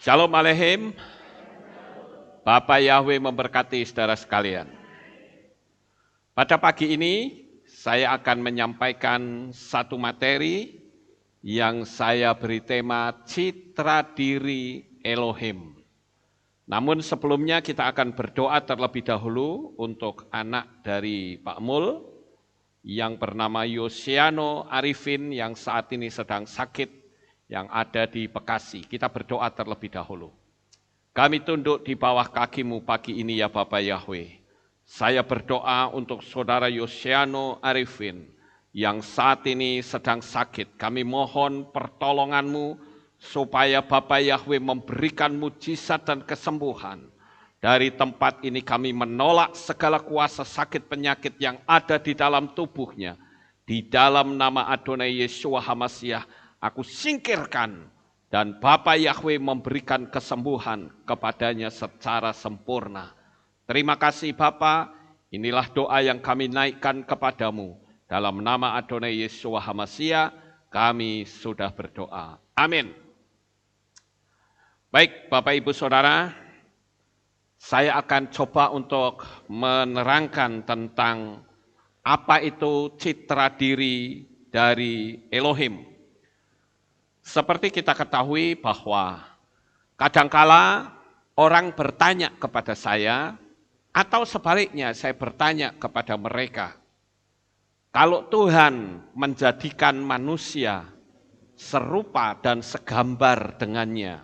Shalom Aleichem, Bapak Yahweh memberkati saudara sekalian. Pada pagi ini saya akan menyampaikan satu materi yang saya beri tema Citra Diri Elohim. Namun sebelumnya kita akan berdoa terlebih dahulu untuk anak dari Pak Mul yang bernama Yosiano Arifin yang saat ini sedang sakit yang ada di Bekasi. Kita berdoa terlebih dahulu. Kami tunduk di bawah kaki-Mu pagi ini ya Bapak Yahweh. Saya berdoa untuk saudara Yosiano Arifin yang saat ini sedang sakit. Kami mohon pertolongan-Mu supaya Bapak Yahweh memberikan mujizat dan kesembuhan. Dari tempat ini kami menolak segala kuasa sakit penyakit yang ada di dalam tubuhnya. Di dalam nama Adonai Yeshua HaMashiach, aku singkirkan dan Bapa Yahweh memberikan kesembuhan kepadanya secara sempurna. Terima kasih Bapa, inilah doa yang kami naikkan kepadamu. Dalam nama Adonai Yeshua HaMashiach kami sudah berdoa. Amin. Baik Bapak Ibu Saudara, saya akan coba untuk menerangkan tentang apa itu citra diri dari Elohim. Seperti kita ketahui bahwa kadangkala orang bertanya kepada saya, atau sebaliknya saya bertanya kepada mereka, kalau Tuhan menjadikan manusia serupa dan segambar dengannya,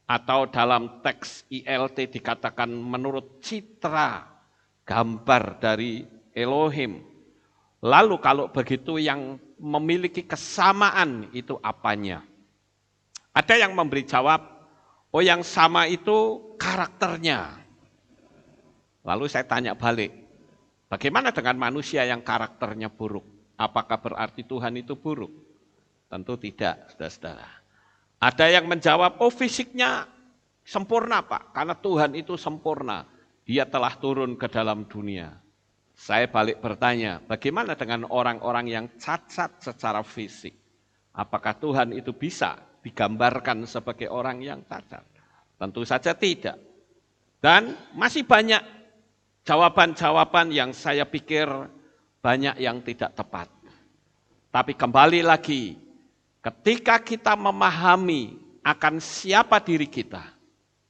atau dalam teks ILT dikatakan menurut citra gambar dari Elohim, lalu kalau begitu yang memiliki kesamaan itu apanya? Ada yang memberi jawab, oh yang sama itu karakternya. Lalu saya tanya balik, bagaimana dengan manusia yang karakternya buruk? Apakah berarti Tuhan itu buruk? Tentu tidak, saudara-saudara. Ada yang menjawab, oh fisiknya sempurna Pak, karena Tuhan itu sempurna. Dia telah turun ke dalam dunia. Saya balik bertanya, bagaimana dengan orang-orang yang cacat secara fisik? Apakah Tuhan itu bisa digambarkan sebagai orang yang cacat? Tentu saja tidak. Dan masih banyak jawaban-jawaban yang saya pikir banyak yang tidak tepat. Tapi kembali lagi, ketika kita memahami akan siapa diri kita,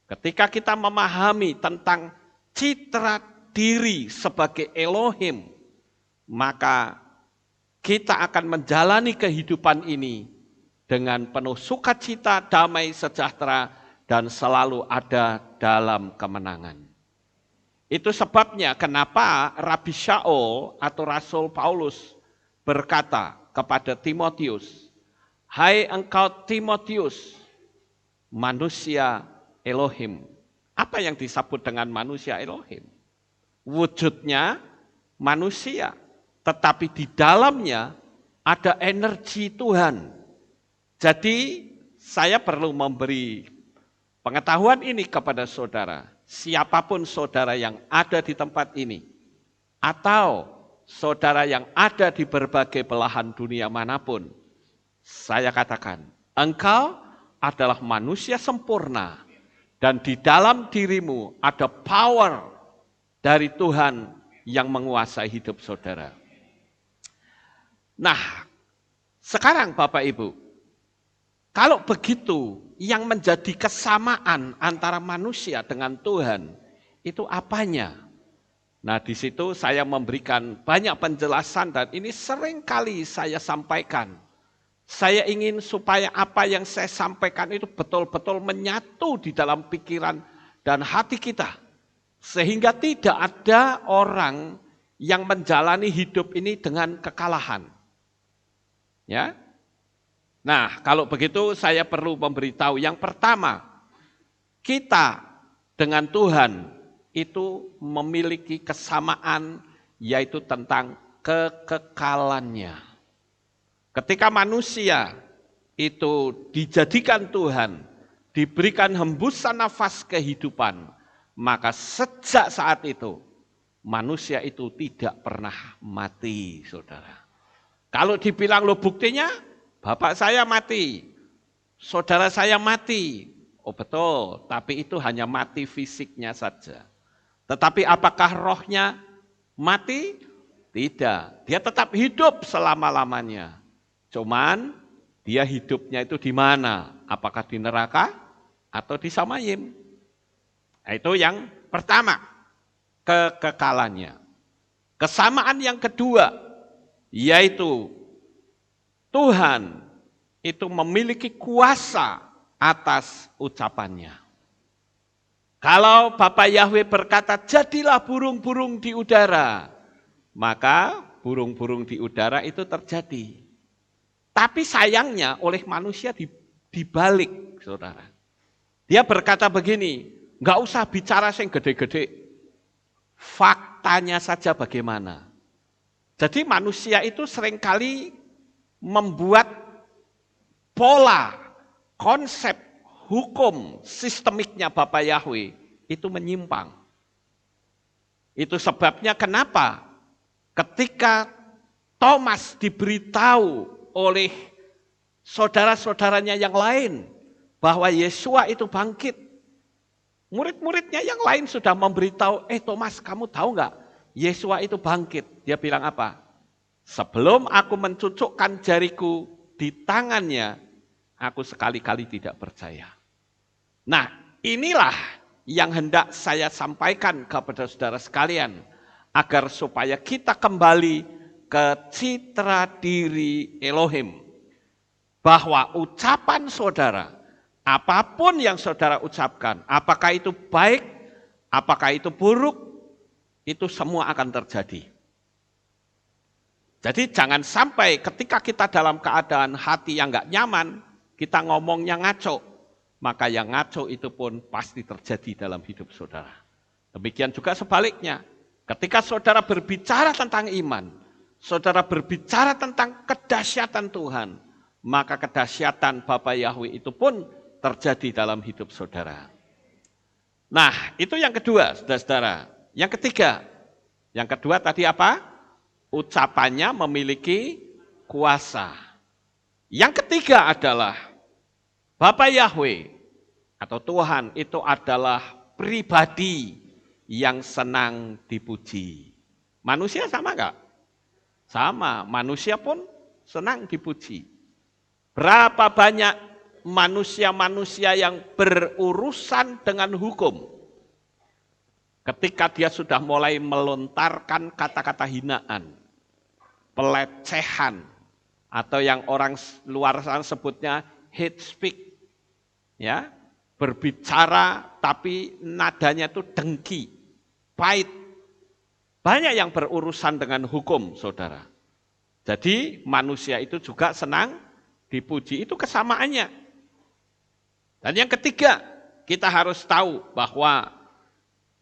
ketika kita memahami tentang citra diri sebagai Elohim, maka kita akan menjalani kehidupan ini dengan penuh sukacita, damai, sejahtera, dan selalu ada dalam kemenangan. Itu sebabnya kenapa Rabi Shaul atau Rasul Paulus berkata kepada Timotius, hai engkau Timotius, manusia Elohim. Apa yang disebut dengan manusia Elohim? Wujudnya manusia, tetapi di dalamnya ada energi Tuhan. Jadi saya perlu memberi pengetahuan ini kepada saudara, siapapun saudara yang ada di tempat ini, atau saudara yang ada di berbagai belahan dunia manapun, saya katakan, engkau adalah manusia sempurna, dan di dalam dirimu ada power dari Tuhan yang menguasai hidup saudara. Nah, sekarang Bapak Ibu, kalau begitu yang menjadi kesamaan antara manusia dengan Tuhan, itu apanya? Nah, di situ saya memberikan banyak penjelasan dan ini sering kali saya sampaikan. Saya ingin supaya apa yang saya sampaikan itu betul-betul menyatu di dalam pikiran dan hati kita. Sehingga tidak ada orang yang menjalani hidup ini dengan kekalahan. Ya. Nah, kalau begitu saya perlu memberitahu yang pertama, kita dengan Tuhan itu memiliki kesamaan yaitu tentang kekekalannya. Ketika manusia itu dijadikan Tuhan, diberikan hembusan nafas kehidupan, maka sejak saat itu manusia itu tidak pernah mati, saudara. Kalau dibilang lo buktinya, bapak saya mati, saudara saya mati, Oh betul, tapi itu hanya mati fisiknya saja. Tetapi apakah rohnya mati? Tidak, dia tetap hidup selama-lamanya. Cuman dia hidupnya itu di mana? Apakah di neraka atau di Samayim? Nah, itu yang pertama, kekekalannya. Kesamaan yang kedua, yaitu Tuhan itu memiliki kuasa atas ucapannya. Kalau Bapa Yahweh berkata, jadilah burung-burung di udara, maka burung-burung di udara itu terjadi. Tapi sayangnya oleh manusia dibalik, saudara. Dia berkata begini, nggak usah bicara yang gede-gede, faktanya saja bagaimana. Jadi manusia itu seringkali membuat pola, konsep, hukum, sistemiknya Bapa Yahweh itu menyimpang. Itu sebabnya kenapa ketika Thomas diberitahu oleh saudara-saudaranya yang lain bahwa Yesua itu bangkit, murid-muridnya yang lain sudah memberitahu, Thomas kamu tahu nggak Yesua itu bangkit? Dia bilang apa? Sebelum aku mencucukkan jariku di tangannya, aku sekali-kali tidak percaya. Nah, inilah yang hendak saya sampaikan kepada saudara sekalian, agar supaya kita kembali ke citra diri Elohim. Bahwa ucapan saudara, apapun yang saudara ucapkan, apakah itu baik, apakah itu buruk, itu semua akan terjadi. Jadi jangan sampai ketika kita dalam keadaan hati yang gak nyaman, kita ngomongnya ngaco. Maka yang ngaco itu pun pasti terjadi dalam hidup saudara. Demikian juga sebaliknya. Ketika saudara berbicara tentang iman, saudara berbicara tentang kedahsyatan Tuhan, maka kedahsyatan Bapa Yahweh itu pun terjadi dalam hidup saudara. Nah, itu yang kedua, saudara-saudara. Yang ketiga, yang kedua tadi apa? Ucapannya memiliki kuasa. Yang ketiga adalah Bapa Yahweh atau Tuhan itu adalah pribadi yang senang dipuji. Manusia sama enggak? Sama, manusia pun senang dipuji. Berapa banyak manusia-manusia yang berurusan dengan hukum. Ketika dia sudah mulai melontarkan kata-kata hinaan, pelecehan, atau yang orang luar sana sebutnya hate speech. Ya, berbicara tapi nadanya itu dengki, pahit. Banyak yang berurusan dengan hukum, saudara. Jadi manusia itu juga senang dipuji, itu kesamaannya. Dan yang ketiga, kita harus tahu bahwa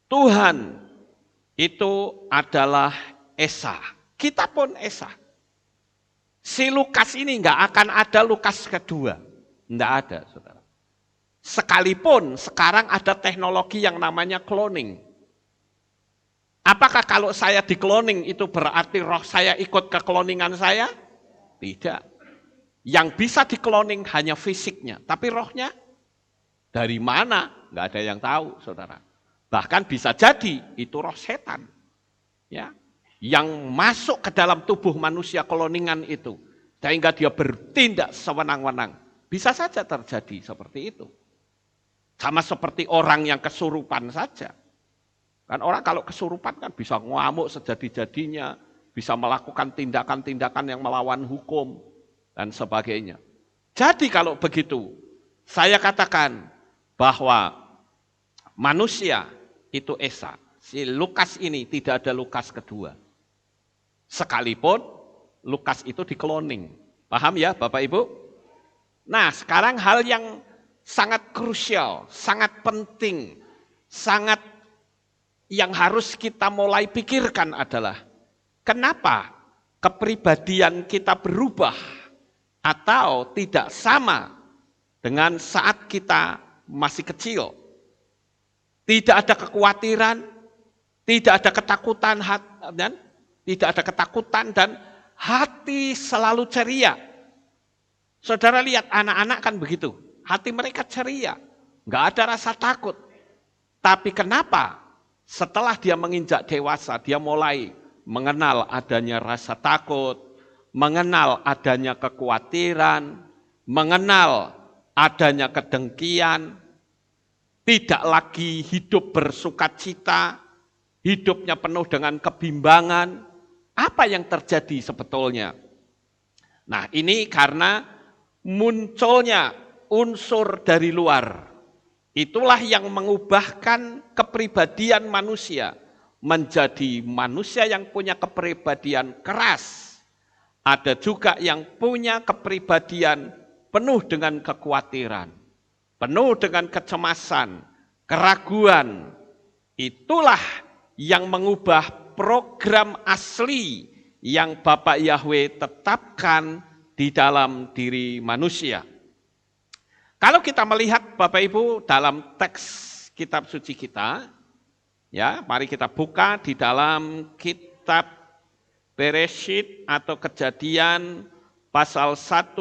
Tuhan itu adalah Esa. Kita pun Esa. Si Lukas ini enggak akan ada Lukas kedua. Enggak ada, saudara. Sekalipun sekarang ada teknologi yang namanya cloning. Apakah kalau saya di cloning itu berarti roh saya ikut ke cloningan saya? Tidak. Yang bisa di cloning hanya fisiknya, tapi rohnya dari mana? Enggak ada yang tahu, saudara. Bahkan bisa jadi itu roh setan. Ya, yang masuk ke dalam tubuh manusia cloningan itu sehingga dia bertindak sewenang-wenang. Bisa saja terjadi seperti itu. Sama seperti orang yang kesurupan saja. Kan orang kalau kesurupan kan bisa ngamuk sejadi-jadinya, bisa melakukan tindakan-tindakan yang melawan hukum dan sebagainya. Jadi kalau begitu, saya katakan bahwa manusia itu Esa. Si Lukas ini tidak ada Lukas kedua. Sekalipun Lukas itu di-cloning. Paham ya Bapak Ibu? Nah, sekarang hal yang sangat krusial, sangat penting, sangat yang harus kita mulai pikirkan adalah kenapa kepribadian kita berubah atau tidak sama dengan saat kita masih kecil. Tidak ada kekhawatiran, tidak ada ketakutan, dan hati selalu ceria. Saudara lihat anak-anak kan begitu. Hati mereka ceria. nggak ada rasa takut. Tapi kenapa? Setelah dia menginjak dewasa, dia mulai mengenal adanya rasa takut, mengenal adanya kekhawatiran, mengenal adanya kedengkian, tidak lagi hidup bersukacita, hidupnya penuh dengan kebimbangan. Apa yang terjadi sebetulnya? Nah, ini karena munculnya unsur dari luar. Itulah yang mengubahkan kepribadian manusia menjadi manusia yang punya kepribadian keras. Ada juga yang punya kepribadian penuh dengan kekhawatiran, penuh dengan kecemasan, keraguan. Itulah yang mengubah program asli yang Bapak Yahweh tetapkan di dalam diri manusia. Kalau kita melihat Bapak Ibu dalam teks kitab suci kita, ya, mari kita buka di dalam kitab Bereshit atau Kejadian pasal 1.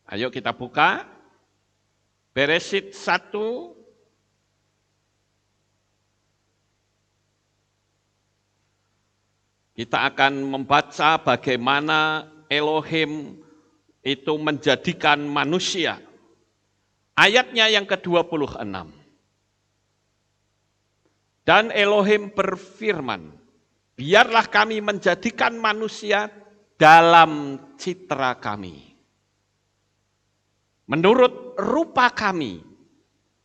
Ayo kita buka. Bereshit 1. Kita akan membaca bagaimana Elohim itu menjadikan manusia. Ayatnya yang ke-26. Dan Elohim berfirman, biarlah kami menjadikan manusia dalam citra kami, menurut rupa kami,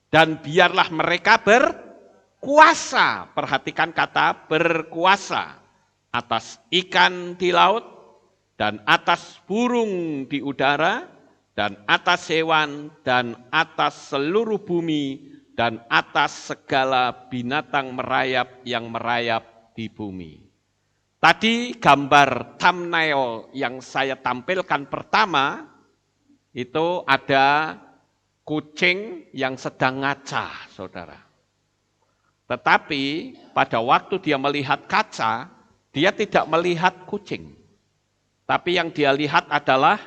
dan biarlah mereka berkuasa. Perhatikan kata berkuasa atas ikan di laut, dan atas burung di udara, dan atas hewan, dan atas seluruh bumi, dan atas segala binatang merayap yang merayap di bumi. Tadi gambar thumbnail yang saya tampilkan pertama, itu ada kucing yang sedang ngaca, saudara. Tetapi pada waktu dia melihat kaca, dia tidak melihat kucing. Tapi yang dia lihat adalah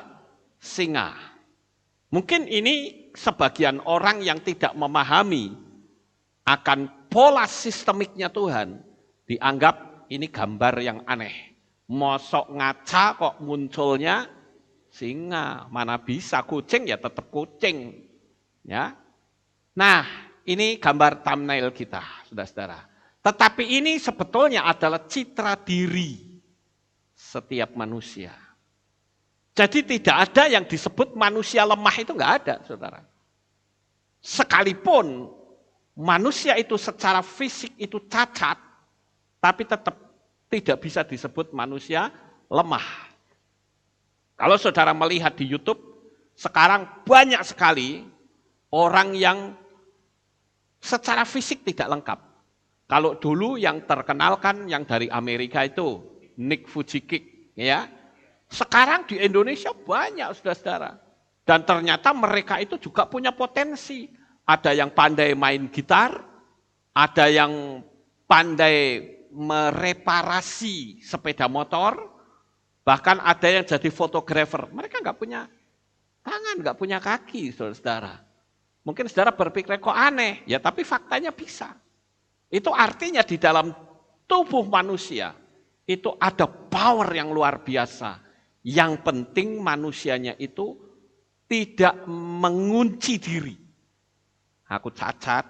singa. Mungkin ini sebagian orang yang tidak memahami akan pola sistemiknya Tuhan, dianggap ini gambar yang aneh. Mosok ngaca kok munculnya singa, mana bisa kucing ya tetap kucing. Ya. Nah, ini gambar thumbnail kita, saudara-saudara. Tetapi ini sebetulnya adalah citra diri setiap manusia. Jadi tidak ada yang disebut manusia lemah, itu enggak ada, saudara. Sekalipun manusia itu secara fisik itu cacat, tapi tetap tidak bisa disebut manusia lemah. Kalau saudara melihat di YouTube, sekarang banyak sekali orang yang secara fisik tidak lengkap. Kalau dulu yang terkenal kan yang dari Amerika itu Nick Vujicic, ya. Sekarang di Indonesia banyak saudara-saudara. Dan ternyata mereka itu juga punya potensi. Ada yang pandai main gitar, ada yang pandai mereparasi sepeda motor, bahkan ada yang jadi fotografer. Mereka nggak punya tangan, nggak punya kaki, saudara-saudara. Mungkin saudara berpikir kok aneh, ya tapi faktanya bisa. Itu artinya di dalam tubuh manusia itu ada power yang luar biasa. Yang penting manusianya itu tidak mengunci diri. Aku cacat,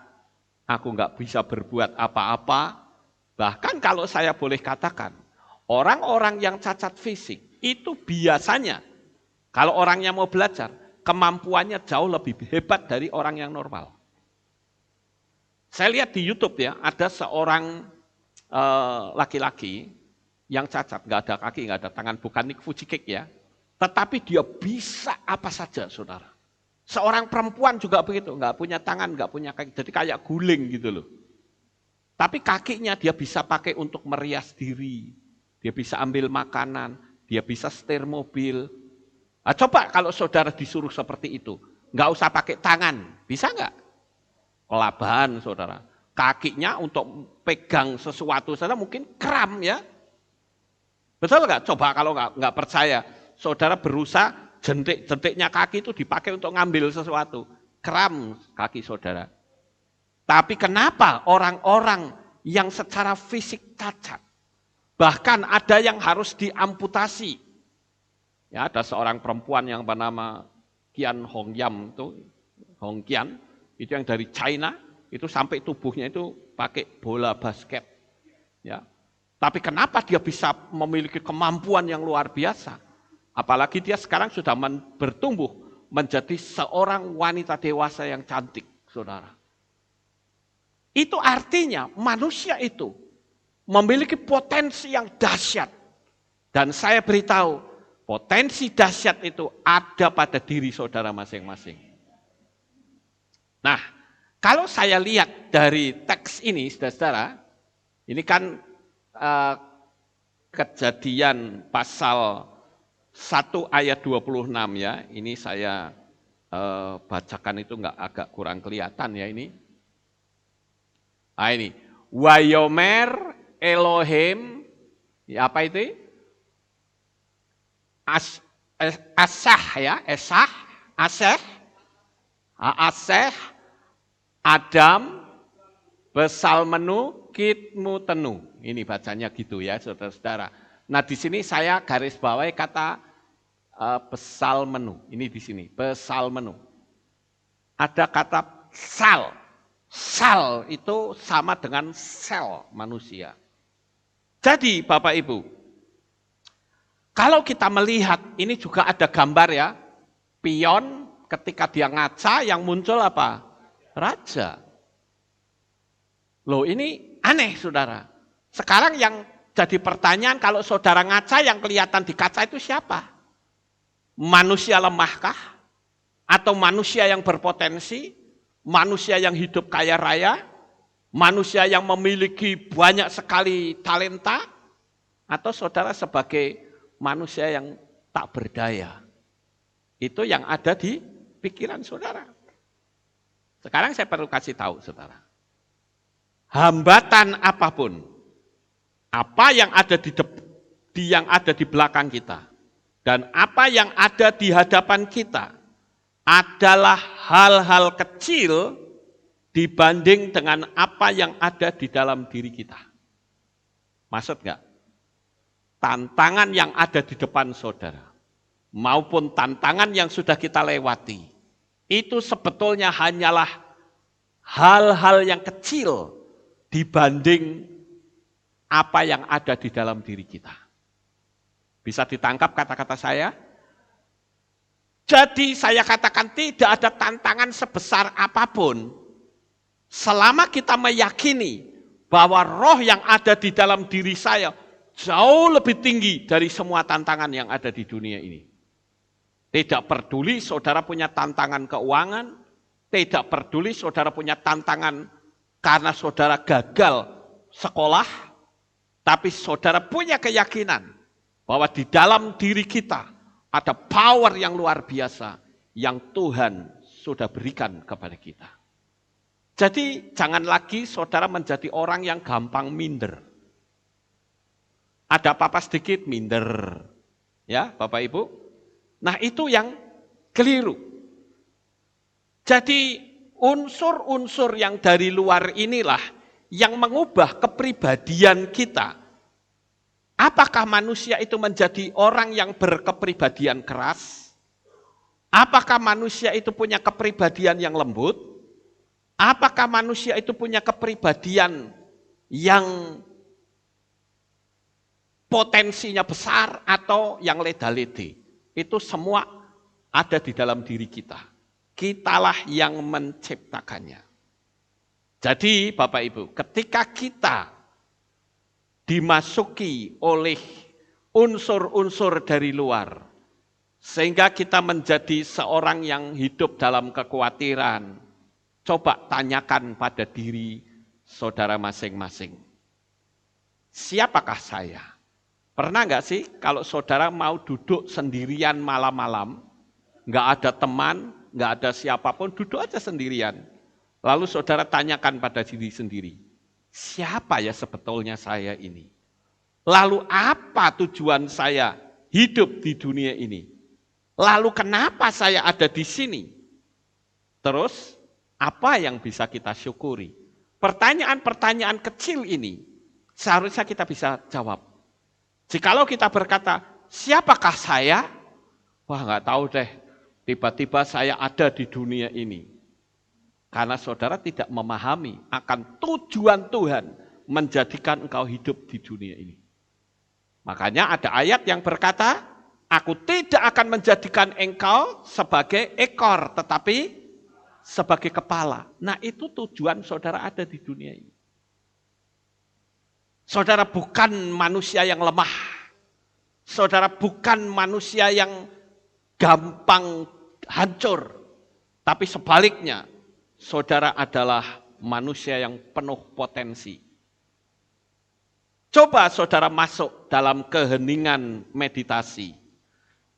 aku nggak bisa berbuat apa-apa. Bahkan kalau saya boleh katakan, orang-orang yang cacat fisik itu biasanya, kalau orangnya mau belajar, kemampuannya jauh lebih hebat dari orang yang normal. Saya lihat di YouTube ya, ada seorang laki-laki yang cacat, nggak ada kaki, nggak ada tangan, bukan Nick Vujicic ya, tetapi dia bisa apa saja, saudara. Seorang perempuan juga begitu, nggak punya tangan, nggak punya kaki, jadi kayak guling gitu loh. Tapi kakinya dia bisa pakai untuk merias diri, dia bisa ambil makanan, dia bisa setir mobil. Nah, coba kalau saudara disuruh seperti itu, nggak usah pakai tangan, bisa nggak? Kelabahan, saudara. Kakinya untuk pegang sesuatu saja mungkin kram ya. Betul nggak? Coba kalau nggak percaya, saudara berusaha jentik-jentiknya kaki itu dipakai untuk ngambil sesuatu. Kram kaki saudara. Tapi kenapa orang-orang yang secara fisik cacat, bahkan ada yang harus diamputasi. Ya, ada seorang perempuan yang bernama Qian Hongyam Hongqian, itu yang dari China, itu sampai tubuhnya itu pakai bola basket. Ya. Tapi kenapa dia bisa memiliki kemampuan yang luar biasa? Apalagi dia sekarang sudah bertumbuh menjadi seorang wanita dewasa yang cantik, saudara. Itu artinya manusia itu memiliki potensi yang dahsyat. Dan saya beritahu, potensi dahsyat itu ada pada diri saudara masing-masing. Nah, kalau saya lihat dari teks ini, saudara, ini kan Kejadian pasal 1 ayat 26 ya. Ini saya bacakan itu agak kurang kelihatan ya ini. Nah ini, Wayomer Elohim, ya apa itu? Asah ya, Aseh, Adam, besal menu, kitmu tenu. Ini bacanya gitu ya, saudara-saudara. Nah di sini saya garis bawahi kata besal menu. Ini di sini, besal menu. Ada kata sal. Sal itu sama dengan sel manusia. Jadi Bapak Ibu, kalau kita melihat, ini juga ada gambar ya, pion ketika dia ngaca yang muncul apa? Raja. Loh ini aneh saudara. Sekarang yang jadi pertanyaan, kalau saudara ngaca yang kelihatan di kaca itu siapa? Manusia lemahkah? Atau manusia yang berpotensi? Manusia yang hidup kaya raya? Manusia yang memiliki banyak sekali talenta? Atau saudara sebagai manusia yang tak berdaya? Itu yang ada di pikiran saudara. Sekarang saya perlu kasih tahu saudara. Hambatan apapun, apa yang ada di belakang kita, dan apa yang ada di hadapan kita, adalah hal-hal kecil dibanding dengan apa yang ada di dalam diri kita. Maksud enggak? Tantangan yang ada di depan saudara, maupun tantangan yang sudah kita lewati, itu sebetulnya hanyalah hal-hal yang kecil dibanding apa yang ada di dalam diri kita. Bisa ditangkap kata-kata saya? Jadi saya katakan tidak ada tantangan sebesar apapun selama kita meyakini bahwa roh yang ada di dalam diri saya jauh lebih tinggi dari semua tantangan yang ada di dunia ini. Tidak peduli saudara punya tantangan keuangan, tidak peduli saudara punya tantangan karena saudara gagal sekolah, tapi saudara punya keyakinan bahwa di dalam diri kita ada power yang luar biasa yang Tuhan sudah berikan kepada kita. Jadi jangan lagi saudara menjadi orang yang gampang minder. Ada apa-apa sedikit minder. Ya Bapak Ibu. Nah itu yang keliru. Jadi unsur-unsur yang dari luar inilah yang mengubah kepribadian kita. Apakah manusia itu menjadi orang yang berkepribadian keras? Apakah manusia itu punya kepribadian yang lembut? Apakah manusia itu punya kepribadian yang potensinya besar atau yang leda-lede? Itu semua ada di dalam diri kita. Kitalah yang menciptakannya. Jadi Bapak Ibu, ketika kita dimasuki oleh unsur-unsur dari luar, sehingga kita menjadi seorang yang hidup dalam kekhawatiran. Coba tanyakan pada diri saudara masing-masing. Siapakah saya? Pernah enggak sih kalau saudara mau duduk sendirian malam-malam, enggak ada teman, enggak ada siapapun, duduk aja sendirian. Lalu saudara tanyakan pada diri sendiri, siapa ya sebetulnya saya ini? Lalu apa tujuan saya hidup di dunia ini? Lalu kenapa saya ada di sini? Terus apa yang bisa kita syukuri? Pertanyaan-pertanyaan kecil ini seharusnya kita bisa jawab. Jikalau kita berkata, siapakah saya? Wah, nggak tahu deh. Tiba-tiba saya ada di dunia ini. Karena saudara tidak memahami akan tujuan Tuhan menjadikan engkau hidup di dunia ini. Makanya ada ayat yang berkata, aku tidak akan menjadikan engkau sebagai ekor, tetapi sebagai kepala. Nah, itu tujuan saudara ada di dunia ini. Saudara bukan manusia yang lemah. Saudara bukan manusia yang gampang hancur. Tapi sebaliknya, saudara adalah manusia yang penuh potensi. Coba saudara masuk dalam keheningan meditasi.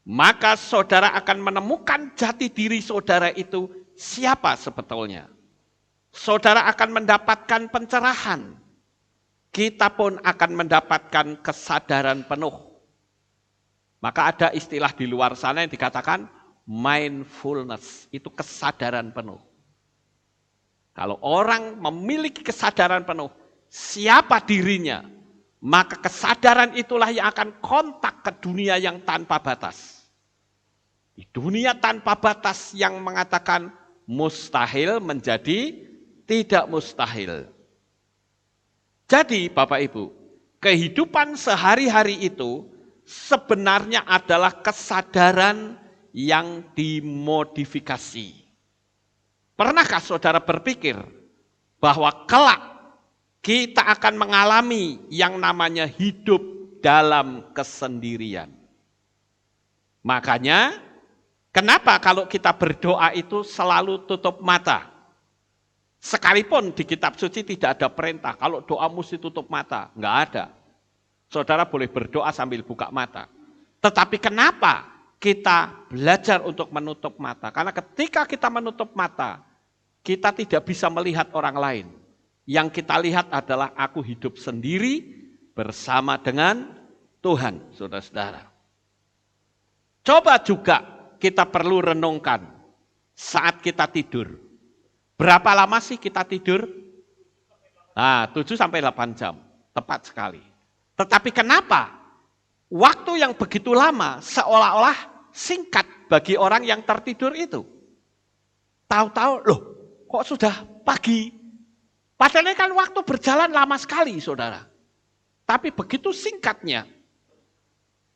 Maka saudara akan menemukan jati diri saudara itu siapa sebetulnya. Saudara akan mendapatkan pencerahan. Kita pun akan mendapatkan kesadaran penuh. Maka ada istilah di luar sana yang dikatakan mindfulness. Itu kesadaran penuh. Kalau orang memiliki kesadaran penuh, siapa dirinya, maka kesadaran itulah yang akan kontak ke dunia yang tanpa batas. Di dunia tanpa batas yang mengatakan mustahil menjadi tidak mustahil. Jadi Bapak Ibu, kehidupan sehari-hari itu sebenarnya adalah kesadaran yang dimodifikasi. Pernahkah saudara berpikir bahwa kelak kita akan mengalami yang namanya hidup dalam kesendirian? Makanya, kenapa kalau kita berdoa itu selalu tutup mata? Sekalipun di kitab suci tidak ada perintah, kalau doa mesti tutup mata, enggak ada. Saudara boleh berdoa sambil buka mata. Tetapi kenapa kita belajar untuk menutup mata? Karena ketika kita menutup mata, kita tidak bisa melihat orang lain. Yang kita lihat adalah aku hidup sendiri bersama dengan Tuhan, saudara-saudara. Coba juga kita perlu renungkan saat kita tidur. Berapa lama sih kita tidur? Nah, 7-8 jam, tepat sekali. Tetapi kenapa waktu yang begitu lama seolah-olah singkat bagi orang yang tertidur itu? Tahu-tahu, loh kok sudah pagi? Padahal ini kan waktu berjalan lama sekali, saudara. Tapi begitu singkatnya,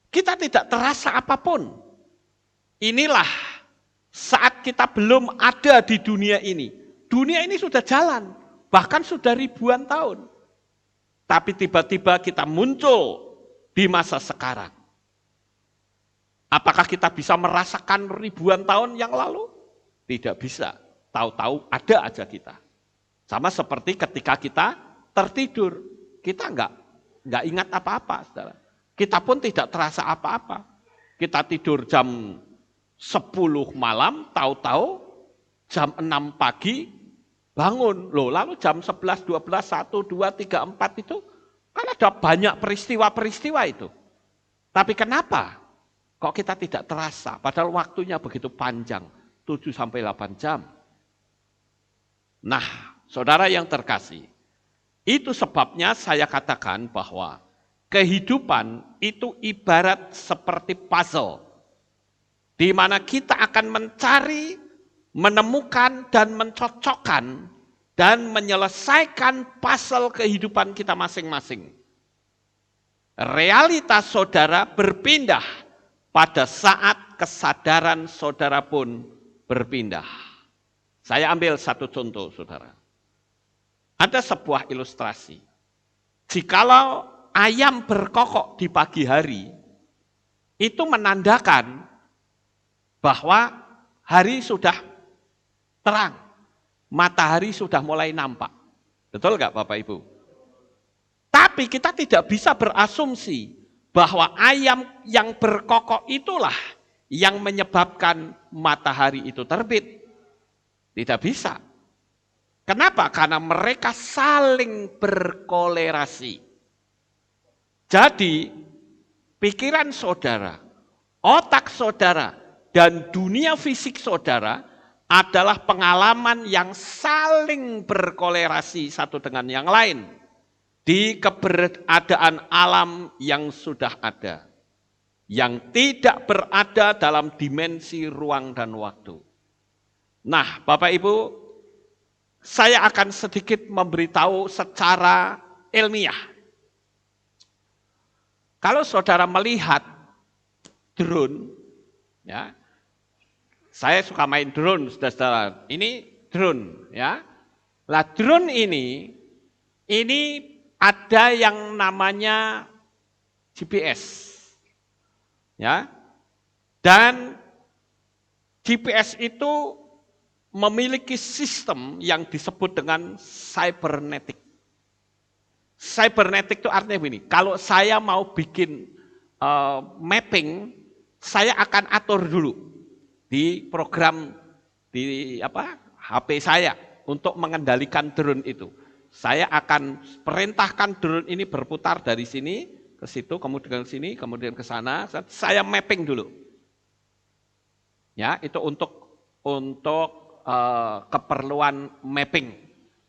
kita tidak terasa apapun. Inilah saat kita belum ada di dunia ini. Dunia ini sudah jalan, bahkan sudah ribuan tahun. Tapi tiba-tiba kita muncul di masa sekarang. Apakah kita bisa merasakan ribuan tahun yang lalu? Tidak bisa. Tahu-tahu ada aja kita. Sama seperti ketika kita tertidur. Kita enggak ingat apa-apa, saudara. Kita pun tidak terasa apa-apa. Kita tidur jam 10 malam, tahu-tahu jam 6 pagi bangun. Loh, lalu jam 11, 12, 1, 2, 3, 4 itu kan ada banyak peristiwa-peristiwa itu. Tapi kenapa kok kita tidak terasa? Padahal waktunya begitu panjang, 7-8 jam. Nah, saudara yang terkasih, itu sebabnya saya katakan bahwa kehidupan itu ibarat seperti puzzle, di mana kita akan mencari, menemukan dan mencocokkan dan menyelesaikan puzzle kehidupan kita masing-masing. Realitas saudara berpindah pada saat kesadaran saudara pun berpindah. Saya ambil satu contoh, saudara. Ada sebuah ilustrasi. Jikalau ayam berkokok di pagi hari, itu menandakan bahwa hari sudah terang, matahari sudah mulai nampak. Betul nggak Bapak Ibu? Tapi kita tidak bisa berasumsi bahwa ayam yang berkokok itulah yang menyebabkan matahari itu terbit. Tidak bisa. Kenapa? Karena mereka saling berkolerasi. Jadi, pikiran saudara, otak saudara, dan dunia fisik saudara adalah pengalaman yang saling berkolerasi satu dengan yang lain di keberadaan alam yang sudah ada, yang tidak berada dalam dimensi ruang dan waktu. Nah, Bapak Ibu, saya akan sedikit memberitahu secara ilmiah. Kalau saudara melihat drone, ya, saya suka main drone, saudara. Ini drone, ya. Lah drone ini ada yang namanya GPS, ya. Dan GPS itu memiliki sistem yang disebut dengan cybernetic. Cybernetic itu artinya begini, kalau saya mau bikin mapping, saya akan atur dulu di program di HP saya untuk mengendalikan drone itu. Saya akan perintahkan drone ini berputar dari sini ke situ, kemudian ke sini, kemudian ke sana. Saya mapping dulu. Ya, itu untuk keperluan mapping,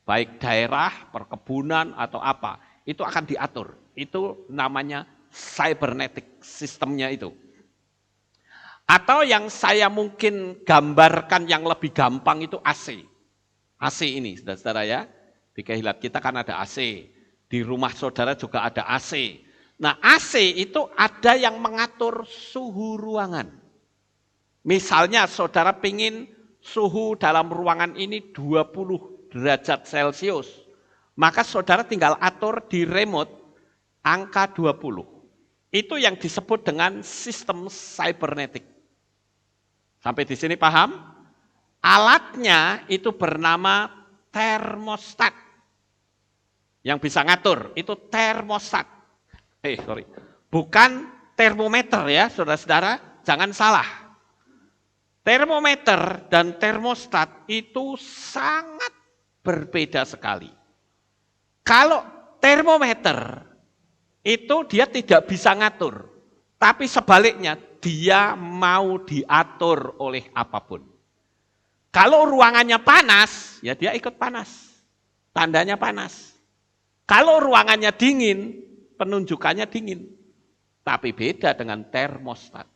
baik daerah, perkebunan atau apa, itu akan diatur. Itu namanya cybernetic sistemnya itu. Atau yang saya mungkin gambarkan yang lebih gampang itu AC. AC ini, saudara-saudara ya. Di Kehilat kita kan ada AC. Di rumah saudara juga ada AC. Nah, AC itu ada yang mengatur suhu ruangan. Misalnya saudara pingin suhu dalam ruangan ini 20 derajat Celcius. Maka saudara tinggal atur di remote angka 20. Itu yang disebut dengan sistem cybernetic. Sampai di sini paham? Alatnya itu bernama termostat. Yang bisa ngatur, itu termostat. Bukan termometer ya, saudara-saudara, jangan salah. Termometer dan termostat itu sangat berbeda sekali. Kalau termometer itu dia tidak bisa ngatur, tapi sebaliknya dia mau diatur oleh apapun. Kalau ruangannya panas, ya dia ikut panas, tandanya panas. Kalau ruangannya dingin, penunjukannya dingin. Tapi beda dengan termostat.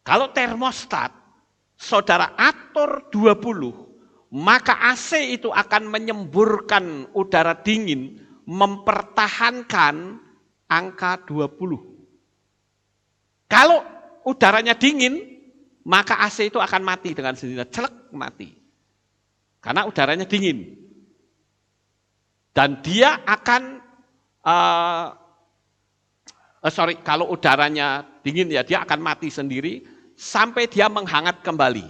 Kalau termostat, saudara atur 20, maka AC itu akan menyemburkan udara dingin, mempertahankan angka 20. Kalau udaranya dingin, maka AC itu akan mati dengan sendirinya, celek mati. Karena udaranya dingin. Dan dia akan, kalau udaranya dingin ya dia akan mati sendiri, sampai dia menghangat kembali.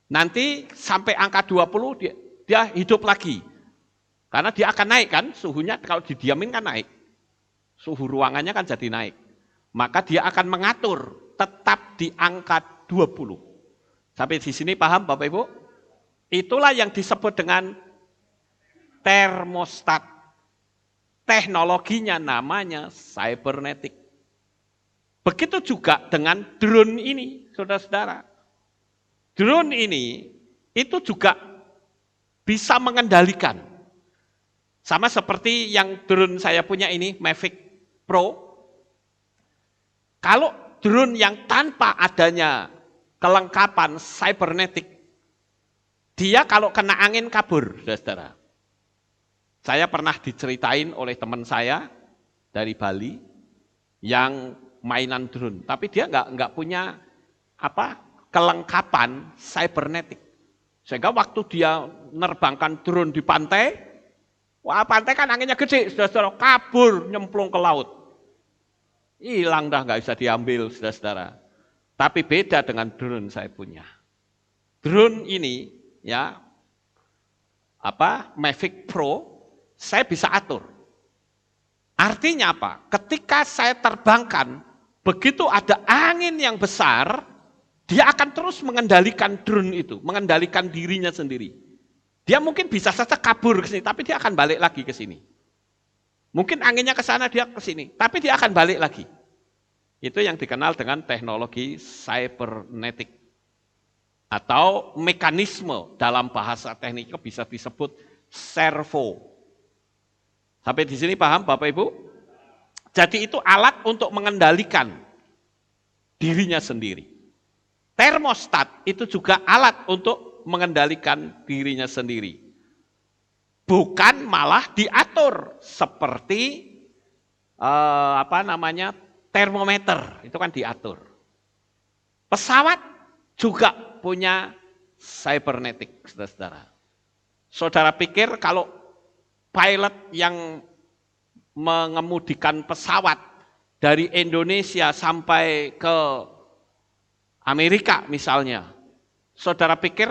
Nanti sampai angka 20 dia hidup lagi. Karena dia akan naik kan, suhunya kalau didiamin kan naik. Suhu ruangannya kan jadi naik. Maka dia akan mengatur tetap di angka 20. Sampai di sini paham Bapak Ibu? Itulah yang disebut dengan termostat. Teknologinya namanya cybernetic. Begitu juga dengan drone ini, saudara-saudara. Drone ini itu juga bisa mengendalikan. Sama seperti yang drone saya punya ini, Mavic Pro. Kalau drone yang tanpa adanya kelengkapan cybernetic, dia kalau kena angin kabur, saudara-saudara. Saya pernah diceritain oleh teman saya dari Bali yang mainan drone, tapi dia nggak punya kelengkapan cybernetic. Sehingga waktu dia nerbangkan drone di pantai, pantai kan anginnya gede, saudara-saudara, kabur nyemplung ke laut. Hilang dah, nggak bisa diambil, saudara-saudara. Tapi beda dengan drone saya punya. Drone ini ya Mavic Pro, saya bisa atur. Artinya apa? Ketika saya terbangkan, begitu ada angin yang besar, dia akan terus mengendalikan drone itu, mengendalikan dirinya sendiri. Dia mungkin bisa saja kabur ke sini, tapi dia akan balik lagi ke sini. Mungkin anginnya ke sana, dia ke sini, tapi dia akan balik lagi. Itu yang dikenal dengan teknologi cybernetic. atau mekanisme dalam bahasa teknik bisa disebut servo. Sampai di sini paham Bapak Ibu? Jadi itu alat untuk mengendalikan dirinya sendiri. Termostat itu juga alat untuk mengendalikan dirinya sendiri. Bukan malah diatur seperti termometer, itu kan diatur. Pesawat juga punya cybernetic, saudara-saudara. Saudara pikir kalau pilot yang mengemudikan pesawat dari Indonesia sampai ke Amerika misalnya, saudara pikir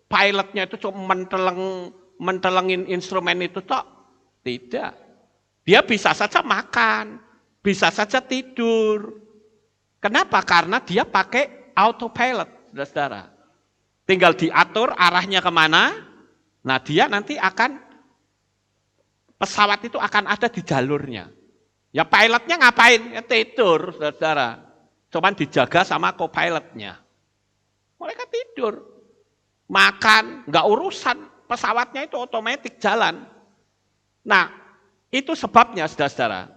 pilotnya itu cuma mentelengin instrumen itu toh? Tidak. Dia bisa saja makan, bisa saja tidur. Kenapa? Karena dia pakai autopilot, saudara-saudara. Tinggal diatur arahnya kemana, nah dia nanti pesawat itu akan ada di jalurnya. Ya pilotnya ngapain? Ya tidur, saudara-saudara. Cuman dijaga sama co-pilotnya. Mereka tidur. Makan, nggak urusan. Pesawatnya itu otomatis jalan. Nah, itu sebabnya, saudara-saudara.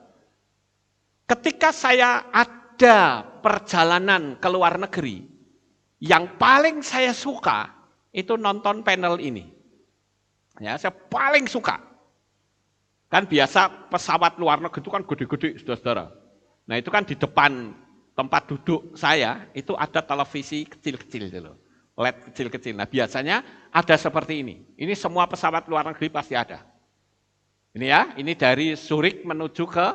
Ketika saya ada perjalanan ke luar negeri, yang paling saya suka itu nonton panel ini. Ya, saya paling suka. Kan biasa pesawat luar negeri itu kan gede-gede, saudara-saudara. Nah itu kan di depan tempat duduk saya, itu ada televisi kecil-kecil dulu. LED kecil-kecil. Nah biasanya ada seperti ini. Ini semua pesawat luar negeri pasti ada. Ini ya, ini dari Zurich menuju ke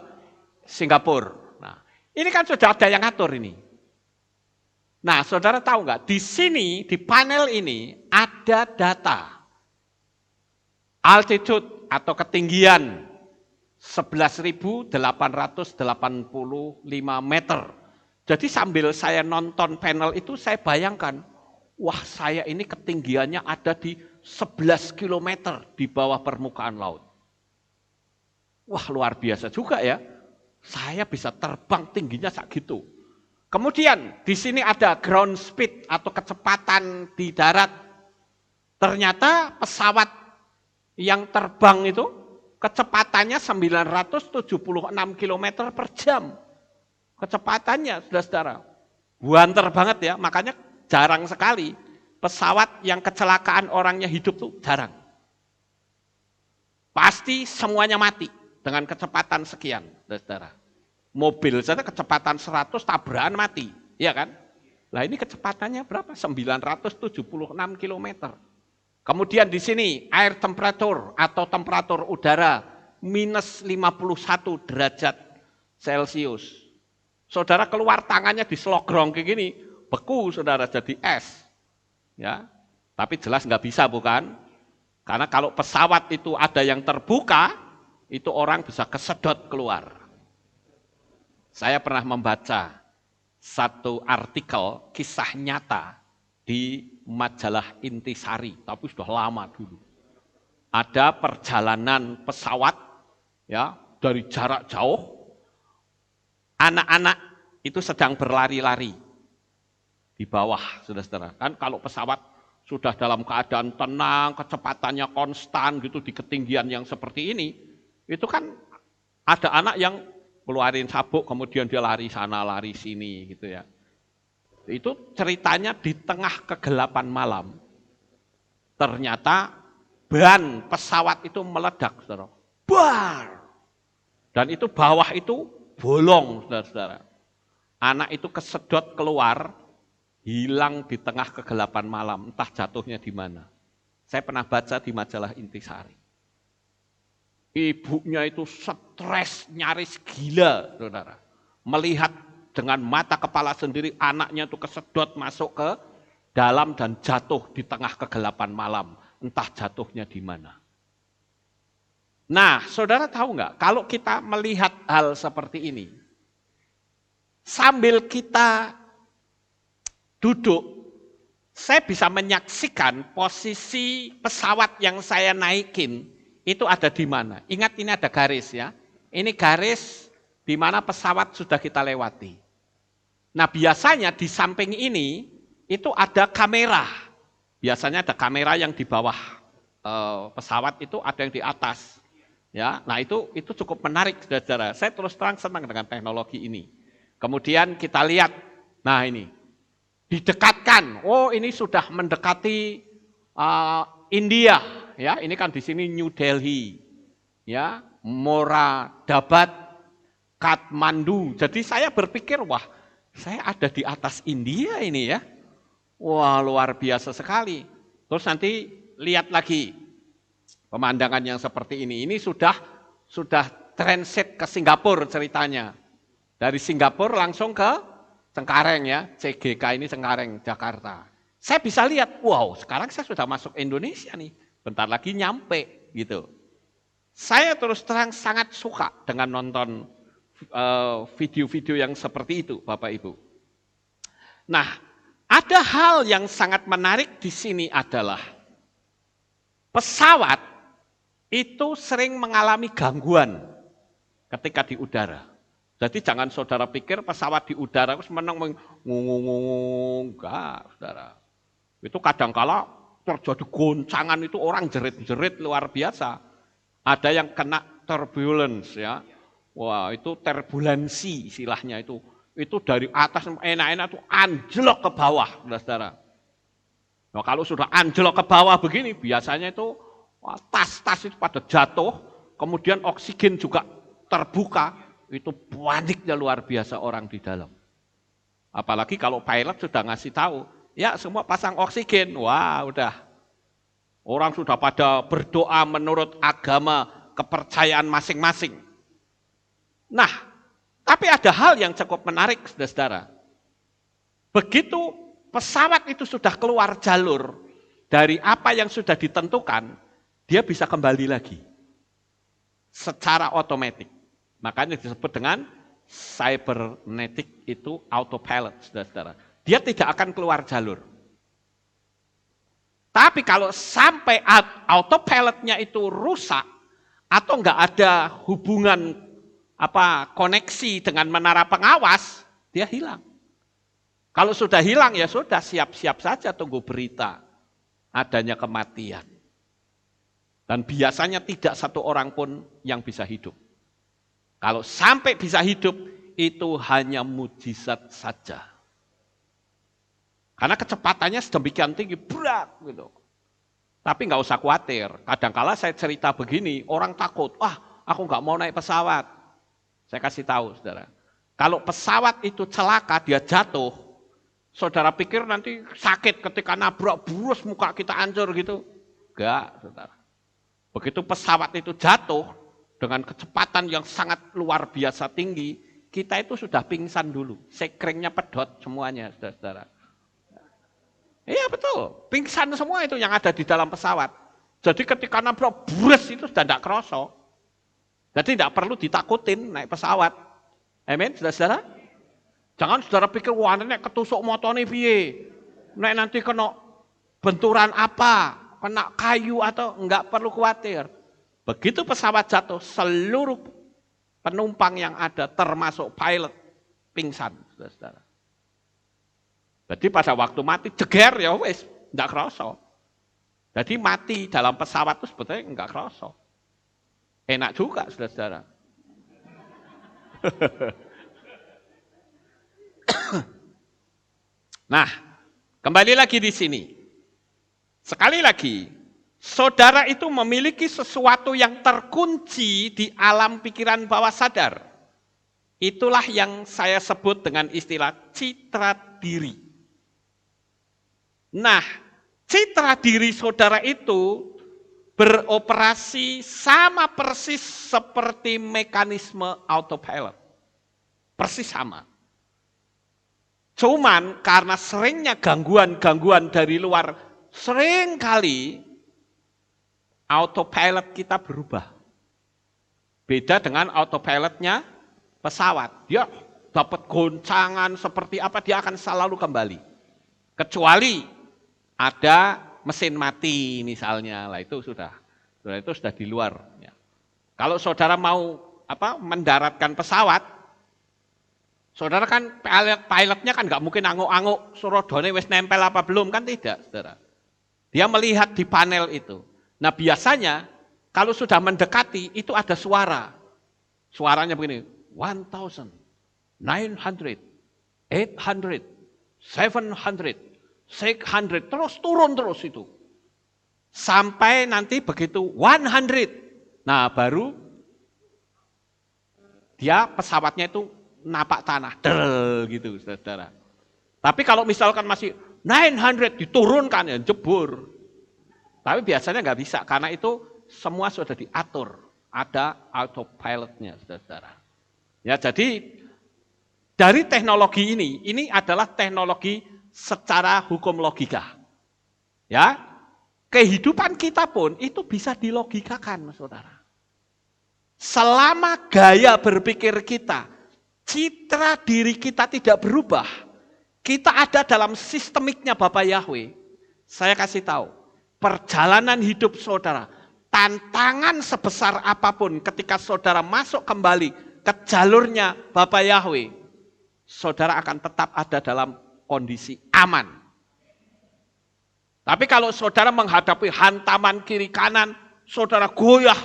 Singapura. Nah, ini kan sudah ada yang ngatur ini. Nah, saudara tahu nggak? Di sini, di panel ini ada data altitude atau ketinggian 11.885 meter. Jadi sambil saya nonton panel itu saya bayangkan, wah saya ini ketinggiannya ada di 11 km di bawah permukaan laut. Wah luar biasa juga ya, saya bisa terbang tingginya segitu. Kemudian di sini ada ground speed atau kecepatan di darat. Ternyata pesawat yang terbang itu kecepatannya 976 km per jam. Kecepatannya, saudara-saudara. Buanter banget ya, makanya jarang sekali pesawat yang kecelakaan orangnya hidup tuh jarang. Pasti semuanya mati dengan kecepatan sekian, saudara. Mobil saja kecepatan 100 tabrakan mati, ya kan? Lah ini kecepatannya berapa? 976 km. Kemudian di sini air temperatur atau temperatur udara minus 51 derajat Celcius. Saudara keluar tangannya diselogrong kayak gini, beku saudara jadi es. Ya, tapi jelas nggak bisa bukan? Karena kalau pesawat itu ada yang terbuka, itu orang bisa kesedot keluar. Saya pernah membaca satu artikel kisah nyata di majalah Intisari, tapi sudah lama dulu. Ada perjalanan pesawat ya dari jarak jauh, anak-anak itu sedang berlari-lari di bawah, saudara-saudara. Kan kalau pesawat sudah dalam keadaan tenang, kecepatannya konstan gitu di ketinggian yang seperti ini, itu kan ada anak yang keluarin sabuk, kemudian dia lari sana, lari sini gitu ya. Itu ceritanya di tengah kegelapan malam. Ternyata ban pesawat itu meledak, saudara. Bar! Dan itu bawah itu bolong, saudara-saudara. Anak itu kesedot keluar, hilang di tengah kegelapan malam, entah jatuhnya di mana. Saya pernah baca di majalah Intisari. Ibunya itu stres, nyaris gila, saudara. Melihat dengan mata kepala sendiri anaknya itu kesedot masuk ke dalam dan jatuh di tengah kegelapan malam. Entah jatuhnya di mana. Nah, saudara tahu nggak? Kalau kita melihat hal seperti ini, sambil kita duduk, saya bisa menyaksikan posisi pesawat yang saya naikin, itu ada di mana? Ingat ini ada garis ya. Ini garis di mana pesawat sudah kita lewati. Nah biasanya di samping ini itu ada kamera. Biasanya ada kamera yang di bawah pesawat itu, ada yang di atas. Ya, nah itu cukup menarik, saudara-saudara. Saya terus terang senang dengan teknologi ini. Kemudian kita lihat, nah ini didekatkan. Oh, ini sudah mendekati India. Ya, ini kan di sini New Delhi, ya, Moradabad, Kathmandu. Jadi saya berpikir, wah, saya ada di atas India ini ya. Wah, luar biasa sekali. Terus nanti lihat lagi pemandangan yang seperti ini. Ini sudah transit ke Singapura ceritanya. Dari Singapura langsung ke Cengkareng ya, CGK ini Cengkareng, Jakarta. Saya bisa lihat, wow, sekarang saya sudah masuk Indonesia nih. Bentar lagi nyampe gitu. Saya terus terang sangat suka dengan nonton video-video yang seperti itu, Bapak Ibu. Nah, ada hal yang sangat menarik di sini adalah pesawat itu sering mengalami gangguan ketika di udara. Jadi jangan saudara pikir pesawat di udara terus menang enggak, saudara. Itu kadangkala terjadi goncangan itu orang jerit-jerit luar biasa. Ada yang kena turbulence ya. Wah, itu turbulensi istilahnya itu. Itu dari atas enak-enak tuh anjlok ke bawah, saudara. Nah, kalau sudah anjlok ke bawah begini, biasanya itu tas-tas itu pada jatuh, kemudian oksigen juga terbuka, itu paniknya luar biasa orang di dalam. Apalagi kalau pilot sudah ngasih tahu, ya semua pasang oksigen, wah udah. Orang sudah pada berdoa menurut agama kepercayaan masing-masing. Nah, tapi ada hal yang cukup menarik, saudara-saudara. Begitu pesawat itu sudah keluar jalur dari apa yang sudah ditentukan, dia bisa kembali lagi secara otomatis. Makanya disebut dengan cybernetic itu autopilot, saudara-saudara. Dia tidak akan keluar jalur. Tapi kalau sampai autopilotnya itu rusak atau enggak ada hubungan koneksi dengan menara pengawas, dia hilang. Kalau sudah hilang ya sudah, siap-siap saja tunggu berita adanya kematian. Dan biasanya tidak satu orang pun yang bisa hidup. Kalau sampai bisa hidup, itu hanya mujizat saja. Karena kecepatannya sedemikian tinggi, berat gitu. Tapi nggak usah khawatir. Kadangkala saya cerita begini, orang takut, aku nggak mau naik pesawat. Saya kasih tahu, saudara. Kalau pesawat itu celaka, dia jatuh, saudara pikir nanti sakit ketika nabrak, burus muka kita hancur gitu. Enggak, saudara. Begitu pesawat itu jatuh, dengan kecepatan yang sangat luar biasa tinggi, kita itu sudah pingsan dulu. Sekringnya pedot semuanya, saudara-saudara. Iya betul, pingsan semua itu yang ada di dalam pesawat. Jadi ketika nabrak, burus itu sudah tidak kerasa. Jadi tidak perlu ditakutin naik pesawat. Amin, saudara-saudara. Jangan saudara pikir, wah nek ketusuk motone piye. Nek nanti kena benturan apa, kena kayu atau enggak perlu khawatir. Begitu pesawat jatuh, seluruh penumpang yang ada termasuk pilot pingsan, saudara-saudara. Jadi pada waktu mati jeger ya wis, enggak kerasa. Jadi mati dalam pesawat itu sebetulnya enggak kerasa. Enak juga, saudara-saudara. Nah, kembali lagi di sini. Sekali lagi, saudara itu memiliki sesuatu yang terkunci di alam pikiran bawah sadar. Itulah yang saya sebut dengan istilah citra diri. Nah, citra diri saudara itu beroperasi sama persis seperti mekanisme autopilot. Persis sama. Cuman karena seringnya gangguan-gangguan dari luar, sering kali autopilot kita berubah. Beda dengan autopilotnya pesawat. Dia dapat goncangan seperti apa, dia akan selalu kembali. Kecuali ada mesin mati misalnya, lah itu sudah di luar. Ya. Kalau saudara mau mendaratkan pesawat, Saudara kan pilotnya kan nggak mungkin anguk-anguk suruh done wis nempel apa belum, kan tidak, saudara. Dia melihat di panel itu. Nah biasanya kalau sudah mendekati itu ada suara. Suaranya begini, 1,000, 900, 800, 700, 600, terus turun terus itu. Sampai nanti begitu 100. Nah baru dia pesawatnya itu napak tanah, gitu saudara. Tapi kalau misalkan masih 900 diturunkan ya jebur. Tapi biasanya nggak bisa karena itu semua sudah diatur, ada autopilotnya saudara. Ya jadi dari teknologi ini adalah teknologi secara hukum logika. Ya, kehidupan kita pun itu bisa dilogikakan saudara. Selama gaya berpikir kita, citra diri kita tidak berubah, kita ada dalam sistemiknya Bapak Yahweh. Saya kasih tahu, perjalanan hidup saudara, tantangan sebesar apapun ketika saudara masuk kembali ke jalurnya Bapak Yahweh, saudara akan tetap ada dalam kondisi aman. Tapi kalau saudara menghadapi hantaman kiri kanan, saudara goyah,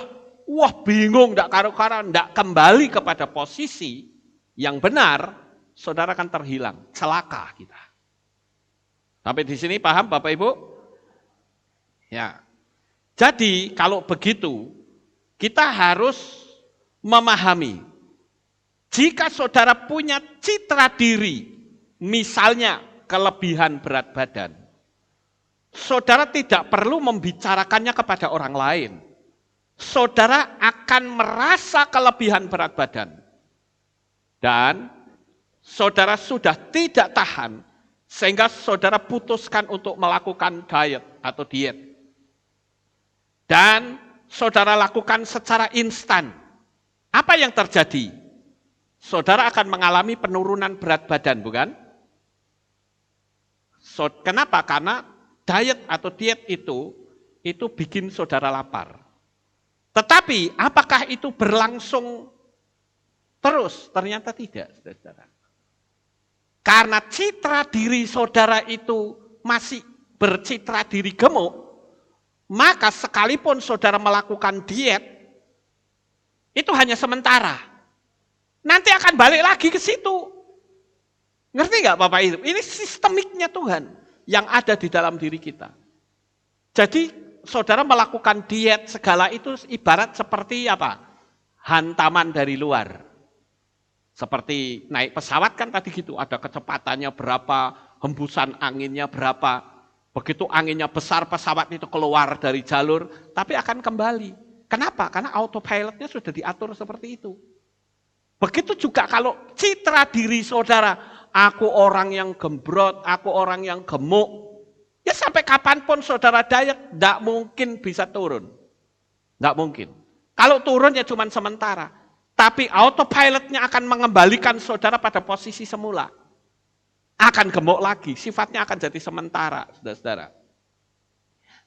wah bingung, enggak karu-karuan, enggak kembali kepada posisi yang benar, saudara akan terhilang, celaka kita. Sampai di sini paham Bapak Ibu? Ya. Jadi kalau begitu, kita harus memahami, jika saudara punya citra diri, misalnya kelebihan berat badan, saudara tidak perlu membicarakannya kepada orang lain. Saudara akan merasa kelebihan berat badan. Dan saudara sudah tidak tahan, sehingga saudara putuskan untuk melakukan diet atau diet. Dan saudara lakukan secara instan. Apa yang terjadi? Saudara akan mengalami penurunan berat badan, bukan? Kenapa? Karena diet atau diet itu bikin saudara lapar. Tetapi apakah itu berlangsung terus? Ternyata tidak, saudara. Karena citra diri saudara itu masih bercitra diri gemuk, maka sekalipun saudara melakukan diet, itu hanya sementara. Nanti akan balik lagi ke situ. Ngerti nggak Bapak Ibu? Ini sistemiknya Tuhan yang ada di dalam diri kita. Jadi saudara melakukan diet segala itu ibarat seperti apa? Hantaman dari luar. Seperti naik pesawat kan tadi gitu, ada kecepatannya berapa, hembusan anginnya berapa. Begitu anginnya besar, pesawat itu keluar dari jalur, tapi akan kembali. Kenapa? Karena autopilotnya sudah diatur seperti itu. Begitu juga kalau citra diri saudara, aku orang yang gembrot, aku orang yang gemuk, ya sampai kapanpun saudara diet, tidak mungkin bisa turun. Tidak mungkin. Kalau turun ya cuma sementara. Tapi autopilotnya akan mengembalikan saudara pada posisi semula. Akan gemuk lagi, sifatnya akan jadi sementara, saudara-saudara.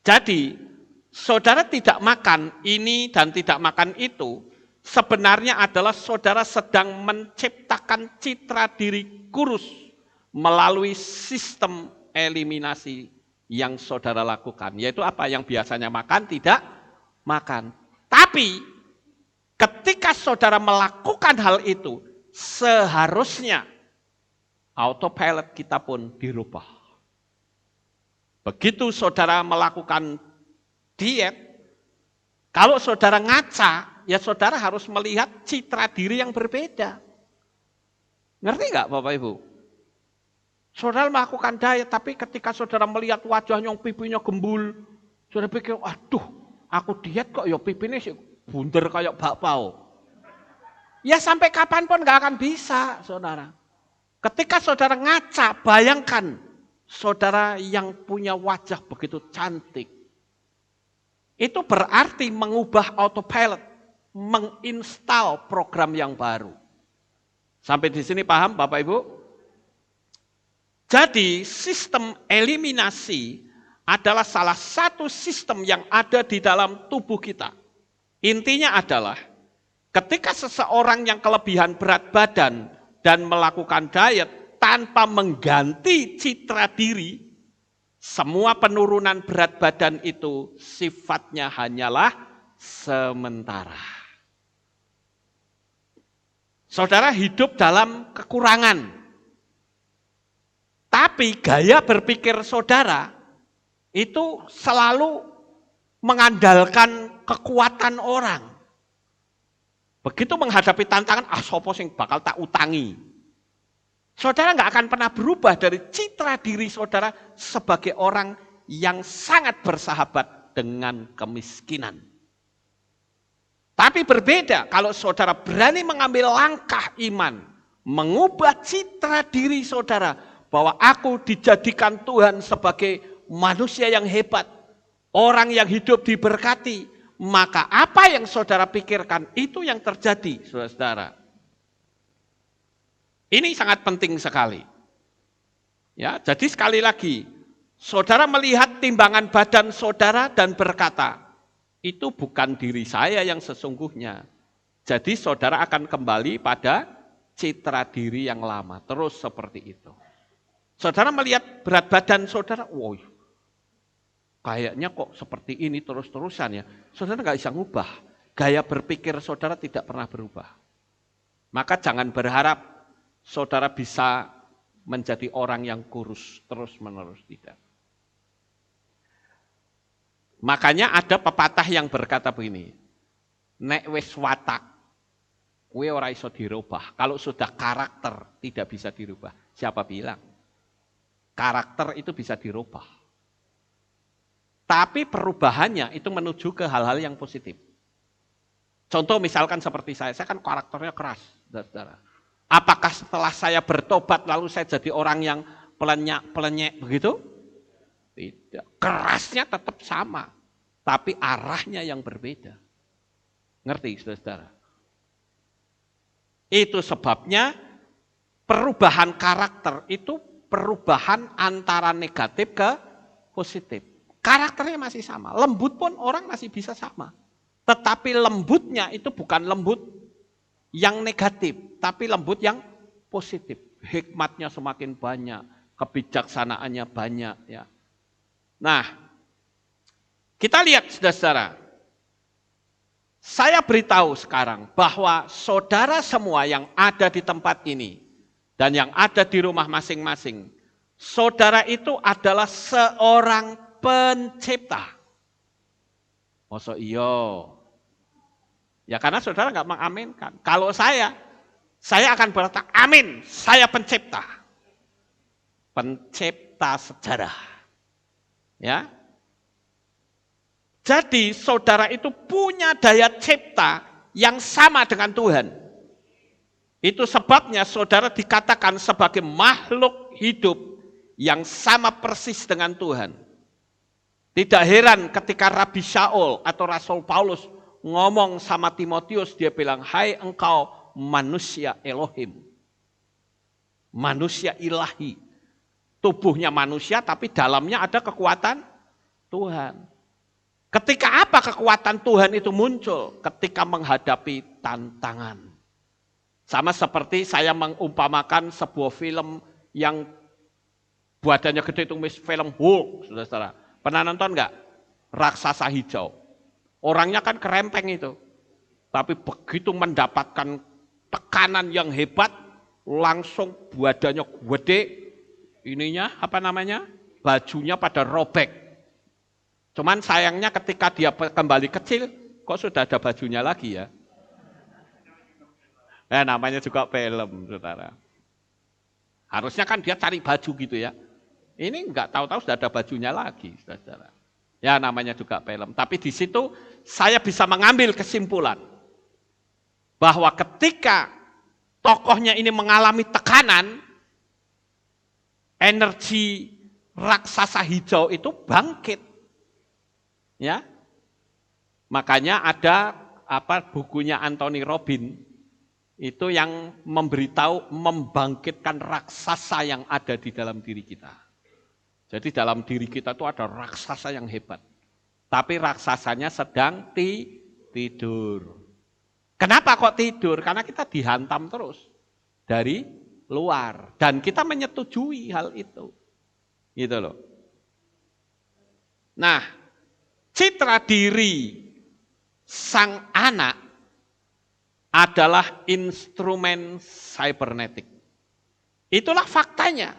Jadi, saudara tidak makan ini dan tidak makan itu, sebenarnya adalah saudara sedang menciptakan citra diri kurus melalui sistem eliminasi yang saudara lakukan. Yaitu apa? Yang biasanya makan, tidak makan. Tapi, ketika saudara melakukan hal itu, seharusnya autopilot kita pun dirubah. Begitu saudara melakukan diet, kalau saudara ngaca, ya saudara harus melihat citra diri yang berbeda. Ngerti nggak Bapak Ibu? Saudara melakukan diet, tapi ketika saudara melihat wajahnya yang pipinya gembul, saudara pikir, aduh, aku diet kok ya pipinya sih bunder kayak bakpao. Ya sampai kapanpun gak akan bisa, saudara. Ketika saudara ngaca, bayangkan saudara yang punya wajah begitu cantik. Itu berarti mengubah autopilot, menginstal program yang baru. Sampai di sini paham Bapak Ibu? Jadi sistem eliminasi adalah salah satu sistem yang ada di dalam tubuh kita. Intinya adalah ketika seseorang yang kelebihan berat badan dan melakukan diet tanpa mengganti citra diri, semua penurunan berat badan itu sifatnya hanyalah sementara. Saudara hidup dalam kekurangan, tapi gaya berpikir saudara itu selalu mengandalkan kekuatan orang. Begitu menghadapi tantangan, sopo sing bakal tak utangi. Saudara nggak akan pernah berubah dari citra diri saudara sebagai orang yang sangat bersahabat dengan kemiskinan. Tapi berbeda kalau saudara berani mengambil langkah iman, mengubah citra diri saudara bahwa aku dijadikan Tuhan sebagai manusia yang hebat, orang yang hidup diberkati, maka apa yang saudara pikirkan itu yang terjadi, saudara. Ini sangat penting sekali. Ya, jadi sekali lagi, saudara melihat timbangan badan saudara dan berkata, itu bukan diri saya yang sesungguhnya. Jadi saudara akan kembali pada citra diri yang lama, terus seperti itu. Saudara melihat berat badan saudara, woi, kayaknya kok seperti ini terus-terusan ya. Saudara nggak bisa ngubah. Gaya berpikir saudara tidak pernah berubah. Maka jangan berharap saudara bisa menjadi orang yang kurus terus-menerus, tidak. Makanya ada pepatah yang berkata begini, nek wis watak, kuwi ora iso dirubah. Kalau sudah karakter tidak bisa dirubah. Siapa bilang? Karakter itu bisa dirubah. Tapi perubahannya itu menuju ke hal-hal yang positif. Contoh misalkan seperti saya kan karakternya keras, saudara. Apakah setelah saya bertobat lalu saya jadi orang yang pelenyek begitu? Tidak. Kerasnya tetap sama, tapi arahnya yang berbeda. Ngerti, saudara? Itu sebabnya perubahan karakter itu perubahan antara negatif ke positif. Karakternya masih sama, lembut pun orang masih bisa sama. Tetapi lembutnya itu bukan lembut yang negatif, tapi lembut yang positif. Hikmatnya semakin banyak, kebijaksanaannya banyak. Ya. Nah, kita lihat saudara-saudara. Saya beritahu sekarang bahwa saudara semua yang ada di tempat ini dan yang ada di rumah masing-masing, saudara itu adalah seorang pencipta. Masa iya? Ya karena saudara nggak mengaminkan. Kalau saya akan berkata, amin, saya pencipta. Pencipta sejarah. Ya. Jadi saudara itu punya daya cipta yang sama dengan Tuhan. Itu sebabnya saudara dikatakan sebagai makhluk hidup yang sama persis dengan Tuhan. Tidak heran ketika Rabi Shaul atau Rasul Paulus ngomong sama Timotius, dia bilang, hai engkau manusia Elohim. Manusia ilahi. Tubuhnya manusia tapi dalamnya ada kekuatan Tuhan. Ketika apa kekuatan Tuhan itu muncul? Ketika menghadapi tantangan. Sama seperti saya mengumpamakan sebuah film yang badannya gede itu film Hulk, saudara-saudara. Pernah nonton enggak? Raksasa hijau. Orangnya kan kerempeng itu. Tapi begitu mendapatkan tekanan yang hebat, langsung badannya gede, bajunya pada robek. Cuman sayangnya ketika dia kembali kecil, kok sudah ada bajunya lagi ya. Namanya juga film, saudara. Harusnya kan dia cari baju gitu ya. Ini enggak tahu-tahu sudah ada bajunya lagi, saudara. Ya namanya juga film. Tapi di situ saya bisa mengambil kesimpulan bahwa ketika tokohnya ini mengalami tekanan, energi raksasa hijau itu bangkit. Ya. Makanya ada bukunya Anthony Robbins itu yang memberitahu membangkitkan raksasa yang ada di dalam diri kita. Jadi dalam diri kita itu ada raksasa yang hebat. Tapi raksasanya sedang tidur. Kenapa kok tidur? Karena kita dihantam terus. dari luar. Dan kita menyetujui hal itu. Gitu loh. Nah, citra diri sang anak adalah instrumen cybernetik. Itulah faktanya.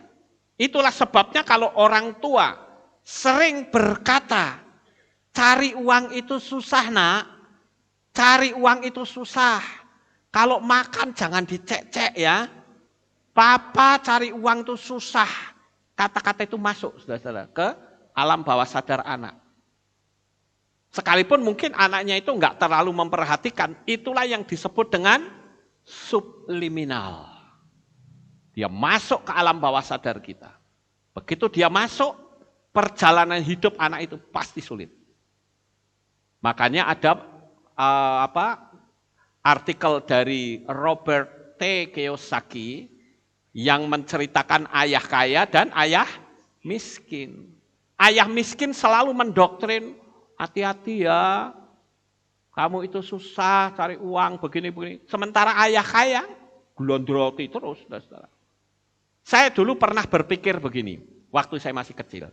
Itulah sebabnya kalau orang tua sering berkata, cari uang itu susah nak, cari uang itu susah. Kalau makan jangan dicek-cek ya. Papa cari uang itu susah. Kata-kata itu masuk saudara-saudara ke alam bawah sadar anak. Sekalipun mungkin anaknya itu enggak terlalu memperhatikan, itulah yang disebut dengan subliminal. Dia masuk ke alam bawah sadar kita. Begitu dia masuk, perjalanan hidup anak itu pasti sulit. Makanya ada artikel dari Robert T. Kiyosaki yang menceritakan ayah kaya dan ayah miskin. Ayah miskin selalu mendoktrin, hati-hati ya, kamu itu susah cari uang begini-begini. Sementara ayah kaya, glondroti terus. Saudara. Saya dulu pernah berpikir begini, waktu saya masih kecil.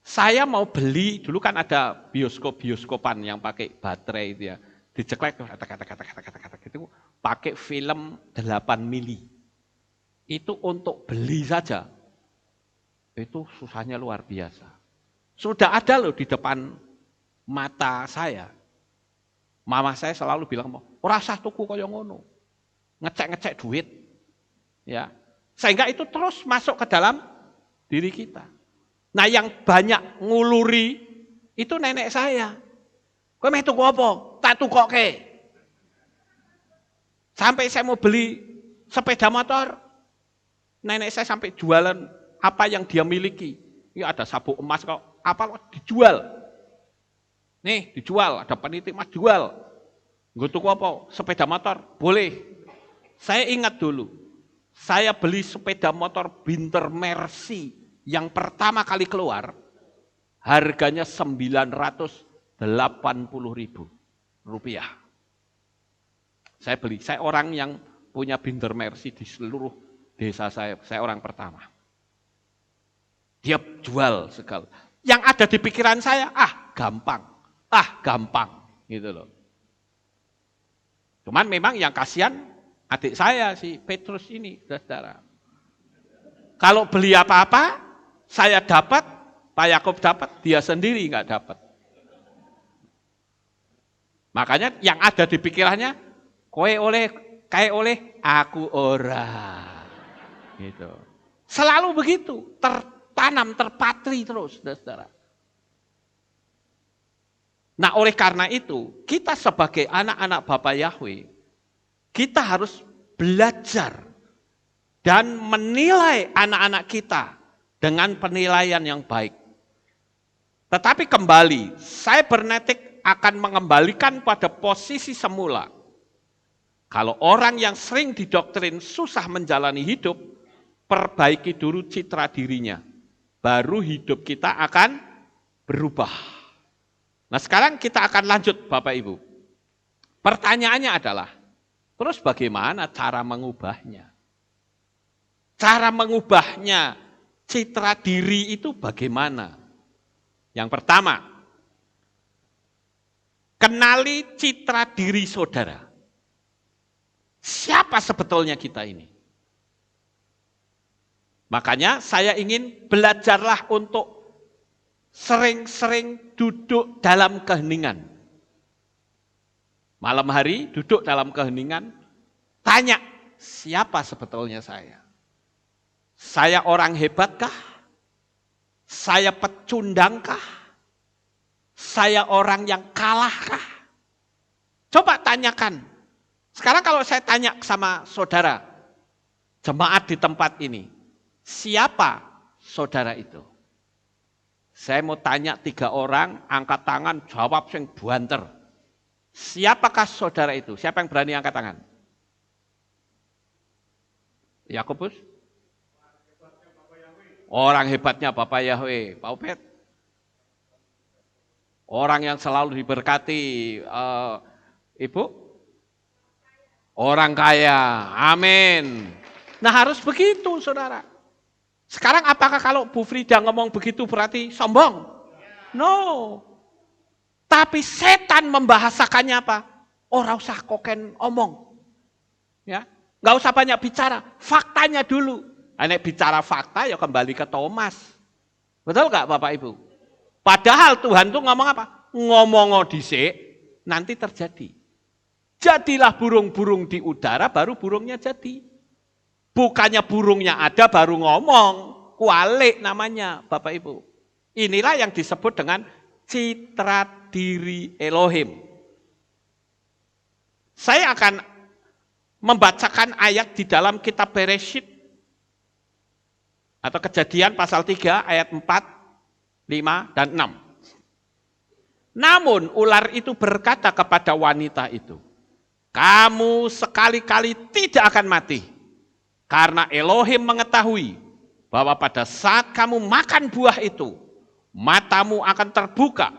Saya mau beli, dulu kan ada bioskopan yang pakai baterai itu ya. Diceklek, kata-kata gitu, pakai film 8 mili. Itu untuk beli saja. Itu susahnya luar biasa. Sudah ada loh di depan mata saya. Mama saya selalu bilang, ora usah tuku kaya ngono. Ngecek-ngecek duit. Ya. Sehingga itu terus masuk ke dalam diri kita. Nah, yang banyak nguluri itu nenek saya. Kowe meh tuku apa? Tak tukoke. Sampai saya mau beli sepeda motor, nenek saya sampai jualan apa yang dia miliki. Ya ada sabuk emas kok, apa kok dijual. Nih, dijual, ada penitik emas jual. Nggo tuku apa? Sepeda motor, boleh. Saya ingat dulu, saya beli sepeda motor Binter Mercy yang pertama kali keluar, harganya 980.000 rupiah. Saya beli, saya orang yang punya Binter Mercy di seluruh desa saya orang pertama. Dia jual segala. Yang ada di pikiran saya, gampang, gitu loh. Cuman memang yang kasihan adik saya si Petrus ini, saudara. Kalau beli apa-apa, saya dapat, Pak Yakub dapat, dia sendiri nggak dapat. Makanya yang ada di pikirannya, kowe oleh, kayak oleh, aku ora. Gitu. Selalu begitu, tertanam, terpatri terus, saudara. Nah, oleh karena itu, kita sebagai anak-anak Bapa Yahweh, kita harus belajar dan menilai anak-anak kita dengan penilaian yang baik. Tetapi kembali, cybernetik akan mengembalikan pada posisi semula. Kalau orang yang sering didoktrin susah menjalani hidup, perbaiki dulu citra dirinya. Baru hidup kita akan berubah. Nah, sekarang kita akan lanjut Bapak Ibu. Pertanyaannya adalah, terus bagaimana cara mengubahnya? Cara mengubahnya, citra diri itu bagaimana? Yang pertama, kenali citra diri saudara. Siapa sebetulnya kita ini? Makanya saya ingin belajarlah untuk sering-sering duduk dalam keheningan. Malam hari duduk dalam keheningan, tanya, siapa sebetulnya saya? Saya orang hebatkah? Saya pecundangkah? Saya orang yang kalahkah? Coba tanyakan. Sekarang kalau saya tanya sama saudara, jemaat di tempat ini, siapa saudara itu? Saya mau tanya 3 orang, angkat tangan, jawab sing buanter. Siapakah saudara itu? Siapa yang berani angkat tangan? Yakobus? Orang hebatnya Bapak Yahweh. Pak Opet? Orang yang selalu diberkati. Ibu? orang kaya. Amin. Nah harus begitu saudara. Sekarang apakah kalau Bu Frida ngomong begitu berarti sombong? No. Tapi setan membahasakannya apa? Ora usah koken omong. Ya, nggak usah banyak bicara, faktanya dulu. Nek bicara fakta ya kembali ke Thomas. Betul nggak Bapak Ibu? Padahal Tuhan tuh ngomong apa? Ngomong dhisik, nanti terjadi. Jadilah burung-burung di udara, baru burungnya jadi. Bukannya burungnya ada baru ngomong, kualik namanya Bapak Ibu. Inilah yang disebut dengan citra diri Elohim. Saya akan membacakan ayat di dalam kitab Bereshit atau Kejadian pasal 3 ayat 4, 5, dan 6. Namun ular itu berkata kepada wanita itu, kamu sekali-kali tidak akan mati, karena Elohim mengetahui bahwa pada saat kamu makan buah itu, matamu akan terbuka,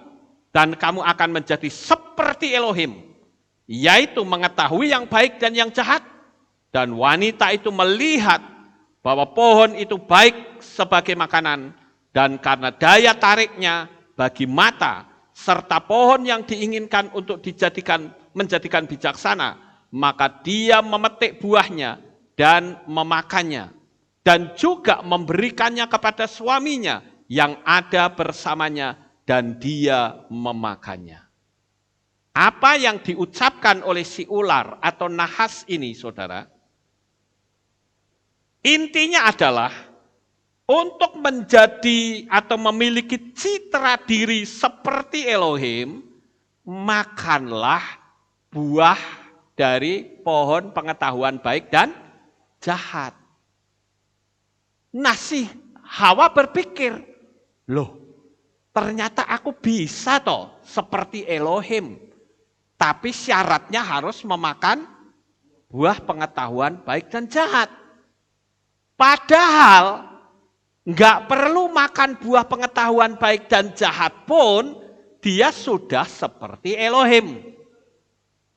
dan kamu akan menjadi seperti Elohim, yaitu mengetahui yang baik dan yang jahat. Dan wanita itu melihat bahwa pohon itu baik sebagai makanan, dan karena daya tariknya bagi mata, serta pohon yang diinginkan untuk menjadikan bijaksana, maka dia memetik buahnya dan memakannya, dan juga memberikannya kepada suaminya yang ada bersamanya, dan dia memakannya. Apa yang diucapkan oleh si ular atau nahas ini, saudara, intinya adalah untuk menjadi atau memiliki citra diri seperti Elohim, makanlah buah dari pohon pengetahuan baik dan jahat. Nah si Hawa berpikir, loh ternyata aku bisa toh seperti Elohim. Tapi syaratnya harus memakan buah pengetahuan baik dan jahat. Padahal nggak perlu makan buah pengetahuan baik dan jahat pun dia sudah seperti Elohim.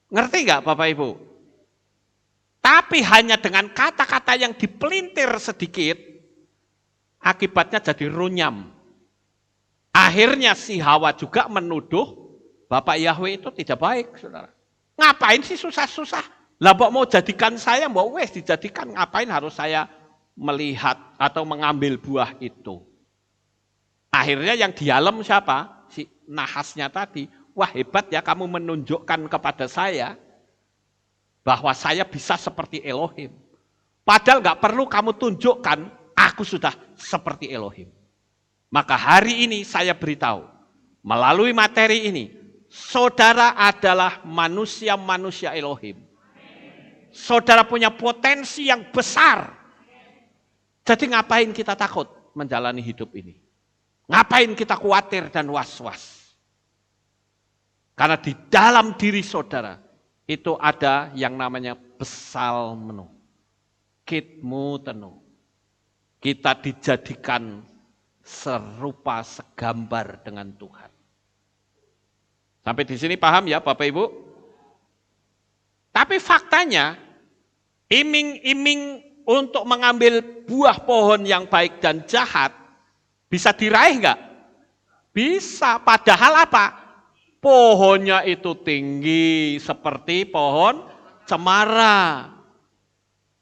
Ngerti nggak Bapak Ibu? Tapi hanya dengan kata-kata yang dipelintir sedikit, akibatnya jadi runyam. Akhirnya si Hawa juga menuduh Bapak Yahweh itu tidak baik, saudara. Ngapain sih susah-susah? Lah mau jadikan saya, mau wes dijadikan, ngapain harus saya melihat atau mengambil buah itu? Akhirnya yang dialem siapa? Si nahasnya tadi. Wah hebat ya kamu menunjukkan kepada saya bahwa saya bisa seperti Elohim. Padahal nggak perlu kamu tunjukkan, aku sudah seperti Elohim. Maka hari ini saya beritahu, melalui materi ini, saudara adalah manusia-manusia Elohim. Saudara punya potensi yang besar. Jadi ngapain kita takut menjalani hidup ini? Ngapain kita khawatir dan was-was? Karena di dalam diri saudara, itu ada yang namanya besal menu. Kitmu tenu. Kita dijadikan serupa segambar dengan Tuhan. Sampai di sini paham ya Bapak Ibu? Tapi faktanya, iming-iming untuk mengambil buah pohon yang baik dan jahat, bisa diraih enggak? Bisa, padahal apa? Pohonnya itu tinggi seperti pohon cemara.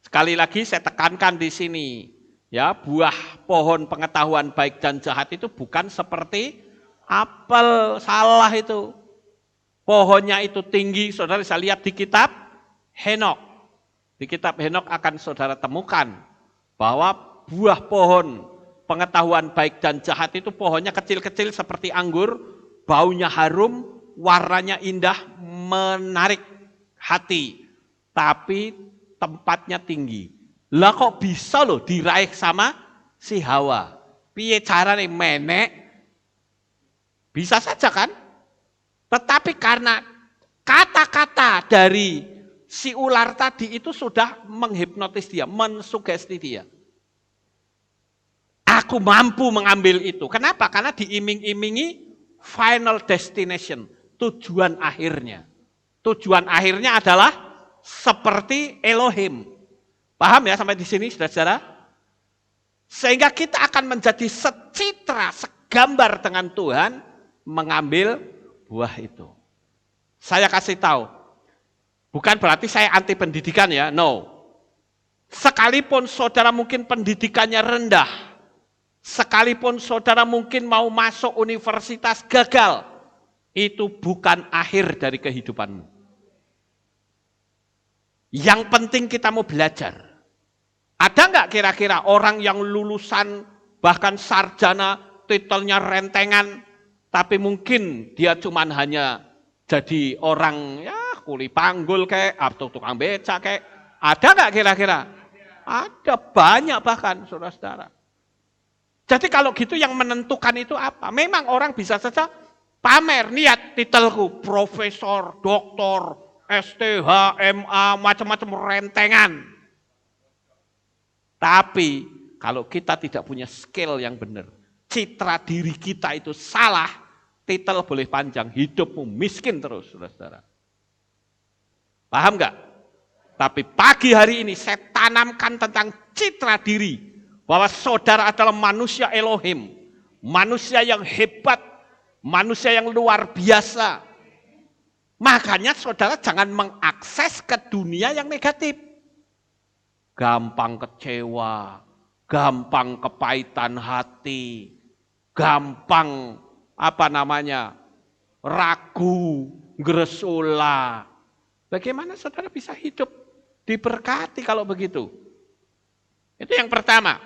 Sekali lagi saya tekankan di sini, ya buah pohon pengetahuan baik dan jahat itu bukan seperti apel, salah itu. Pohonnya itu tinggi, saudara bisa lihat di kitab Henok. Di kitab Henok akan saudara temukan bahwa buah pohon pengetahuan baik dan jahat itu pohonnya kecil-kecil seperti anggur, baunya harum, warnanya indah, menarik hati, tapi tempatnya tinggi. Lah kok bisa loh diraih sama si Hawa? Piye carane menek? Bisa saja kan? Tetapi karena kata-kata dari si ular tadi itu sudah menghipnotis dia, mensugesti dia. Aku mampu mengambil itu. Kenapa? Karena diiming-imingi final destination, tujuan akhirnya. Tujuan akhirnya adalah seperti Elohim. Paham ya sampai di sini, saudara-saudara? Sehingga kita akan menjadi secitra, segambar dengan Tuhan, mengambil buah itu. Saya kasih tahu, bukan berarti saya anti pendidikan ya, no. Sekalipun saudara mungkin pendidikannya rendah, sekalipun saudara mungkin mau masuk universitas gagal, itu bukan akhir dari kehidupanmu. Yang penting kita mau belajar. Ada nggak kira-kira orang yang lulusan bahkan sarjana, titelnya rentengan, tapi mungkin dia cuman hanya jadi orang ya kuli panggul kayak atau tukang beca kayak, ada nggak kira-kira? Ada banyak bahkan saudara-saudara. Jadi kalau gitu yang menentukan itu apa? Memang orang bisa saja pamer, lihat titelku, profesor, doktor, STH, MA, macam-macam rentengan. Tapi kalau kita tidak punya skill yang benar, citra diri kita itu salah, titel boleh panjang, hidupmu miskin terus, saudara-saudara. Paham nggak? Tapi pagi hari ini saya tanamkan tentang citra diri, bahwa saudara adalah manusia Elohim, manusia yang hebat, manusia yang luar biasa. Makanya saudara jangan mengakses ke dunia yang negatif. Gampang kecewa, gampang kepahitan hati, gampang ragu, gresula. Bagaimana saudara bisa hidup diberkati kalau begitu? Itu yang pertama.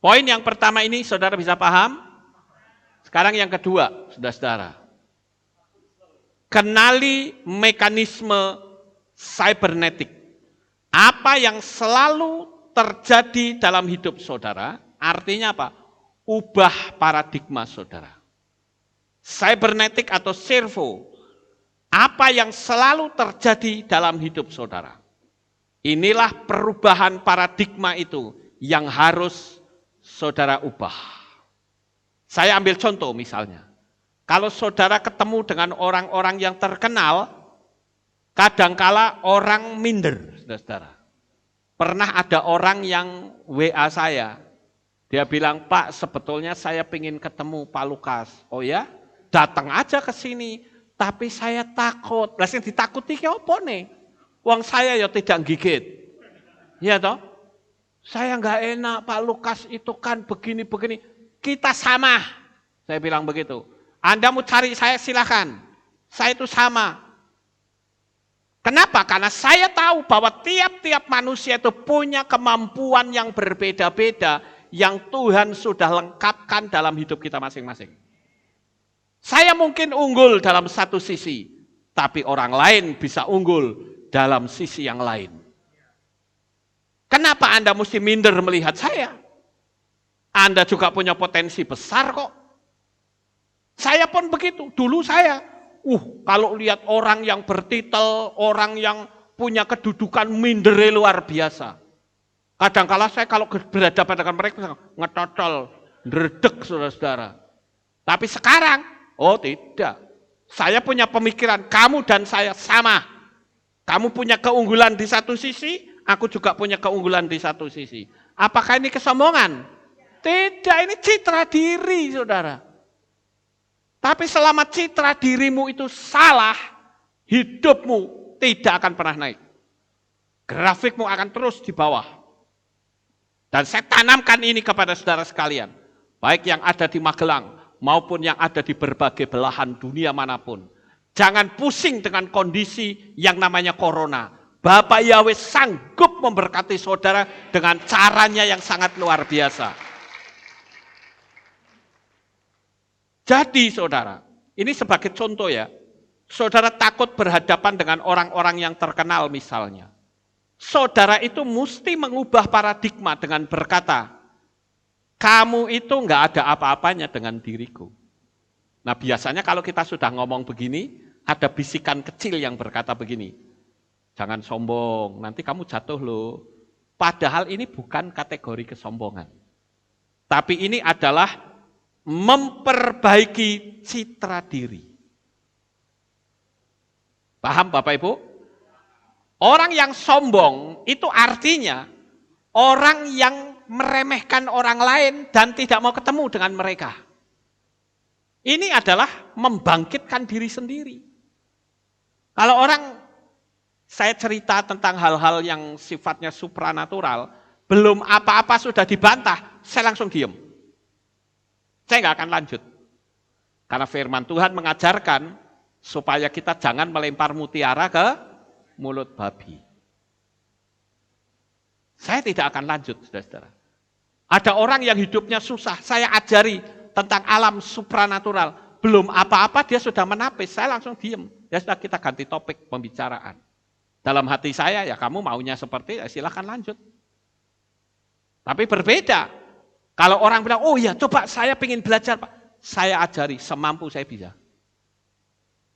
Poin yang pertama ini saudara bisa paham? Sekarang yang kedua, saudara-saudara. Kenali mekanisme cybernetik. Apa yang selalu terjadi dalam hidup saudara, artinya apa? Ubah paradigma saudara. Cybernetik atau servo, apa yang selalu terjadi dalam hidup saudara. Inilah perubahan paradigma itu yang harus saudara ubah. Saya ambil contoh misalnya. Kalau saudara ketemu dengan orang-orang yang terkenal, kadangkala orang minder, saudara. Pernah ada orang yang WA saya, dia bilang, Pak sebetulnya saya ingin ketemu Pak Lukas. Oh ya, datang aja ke sini, tapi saya takut. Lah sing ditakuti ki apa nih? Wong saya ya tidak gigit. Iya toh? Saya enggak enak, Pak Lukas itu kan begini-begini. Kita sama. Saya bilang begitu. Anda mau cari saya silakan. Saya itu sama. Kenapa? Karena saya tahu bahwa tiap-tiap manusia itu punya kemampuan yang berbeda-beda yang Tuhan sudah lengkapkan dalam hidup kita masing-masing. Saya mungkin unggul dalam satu sisi, tapi orang lain bisa unggul dalam sisi yang lain. Kenapa Anda mesti minder melihat saya? Anda juga punya potensi besar kok. Saya pun begitu, dulu saya. Kalau lihat orang yang bertitel, orang yang punya kedudukan minder luar biasa. Kadang-kala saya kalau berhadapan dengan mereka, ngetotol, ndredeg saudara-saudara. Tapi sekarang, oh tidak. Saya punya pemikiran, kamu dan saya sama. Kamu punya keunggulan di satu sisi, aku juga punya keunggulan di satu sisi. Apakah ini kesombongan? Tidak, ini citra diri saudara. Tapi selama citra dirimu itu salah, hidupmu tidak akan pernah naik. Grafikmu akan terus di bawah. Dan saya tanamkan ini kepada saudara sekalian. Baik yang ada di Magelang maupun yang ada di berbagai belahan dunia manapun. Jangan pusing dengan kondisi yang namanya corona. Bapak Yahweh sanggup memberkati saudara dengan caranya yang sangat luar biasa. Jadi saudara, ini sebagai contoh ya, saudara takut berhadapan dengan orang-orang yang terkenal misalnya. Saudara itu mesti mengubah paradigma dengan berkata, kamu itu enggak ada apa-apanya dengan diriku. Nah biasanya kalau kita sudah ngomong begini, ada bisikan kecil yang berkata begini, jangan sombong, nanti kamu jatuh loh. Padahal ini bukan kategori kesombongan. Tapi ini adalah memperbaiki citra diri. Paham Bapak Ibu? Orang yang sombong itu artinya orang yang meremehkan orang lain dan tidak mau ketemu dengan mereka. Ini adalah membangkitkan diri sendiri. Kalau orang, saya cerita tentang hal-hal yang sifatnya supranatural, belum apa-apa sudah dibantah, saya langsung diam. Saya nggak akan lanjut. Karena firman Tuhan mengajarkan supaya kita jangan melempar mutiara ke mulut babi. Saya tidak akan lanjut, saudara-saudara. Ada orang yang hidupnya susah, saya ajari tentang alam supranatural. Belum apa-apa dia sudah menapis, saya langsung diam. Ya sudah, kita ganti topik pembicaraan. Dalam hati saya, ya kamu maunya seperti, ya silahkan lanjut. Tapi berbeda. Kalau orang bilang, oh ya coba saya ingin belajar Pak. Saya ajari semampu saya bisa.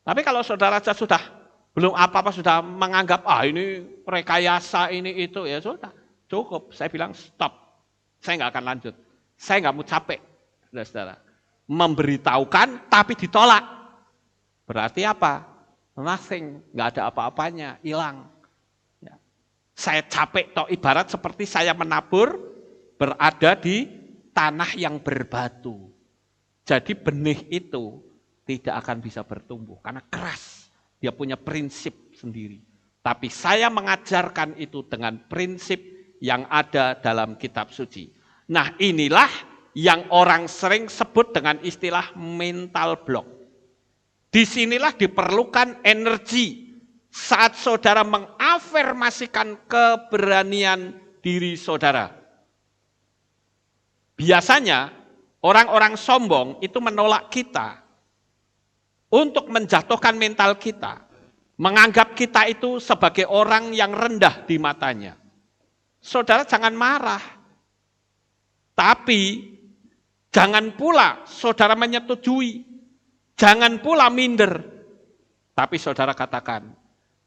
Tapi kalau saudara sudah belum apa-apa sudah menganggap, ini rekayasa ini itu, ya sudah cukup. Saya bilang stop, saya nggak akan lanjut. Saya nggak mau capek, saudara. Memberitahukan tapi ditolak. Berarti apa? Nothing, nggak ada apa-apanya, hilang. Ya. Saya capek, toh ibarat seperti saya menabur berada di tanah yang berbatu. Jadi benih itu tidak akan bisa bertumbuh karena keras. Dia punya prinsip sendiri. Tapi saya mengajarkan itu dengan prinsip yang ada dalam kitab suci. Nah, inilah yang orang sering sebut dengan istilah mental block. Disinilah diperlukan energi saat saudara mengafirmasikan keberanian diri saudara. Biasanya orang-orang sombong itu menolak kita untuk menjatuhkan mental kita, menganggap kita itu sebagai orang yang rendah di matanya. Saudara jangan marah, tapi jangan pula saudara menyetujui, jangan pula minder. Tapi saudara katakan,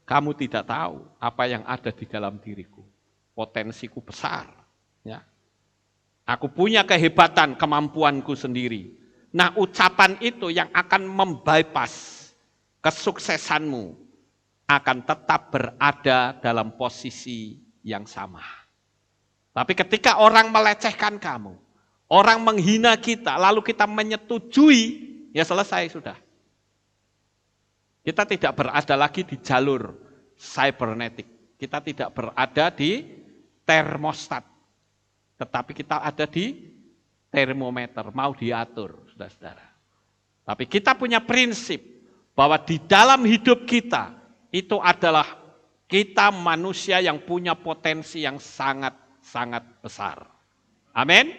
kamu tidak tahu apa yang ada di dalam diriku. Potensiku besar. Ya. Aku punya kehebatan, kemampuanku sendiri. Nah, ucapan itu yang akan membypass kesuksesanmu akan tetap berada dalam posisi yang sama. Tapi ketika orang melecehkan kamu, orang menghina kita, lalu kita menyetujui, ya selesai sudah. Kita tidak berada lagi di jalur cybernetik. Kita tidak berada di termostat. Tetapi kita ada di termometer, mau diatur, saudara-saudara. Tapi kita punya prinsip bahwa di dalam hidup kita, itu adalah kita manusia yang punya potensi yang sangat besar. Amin.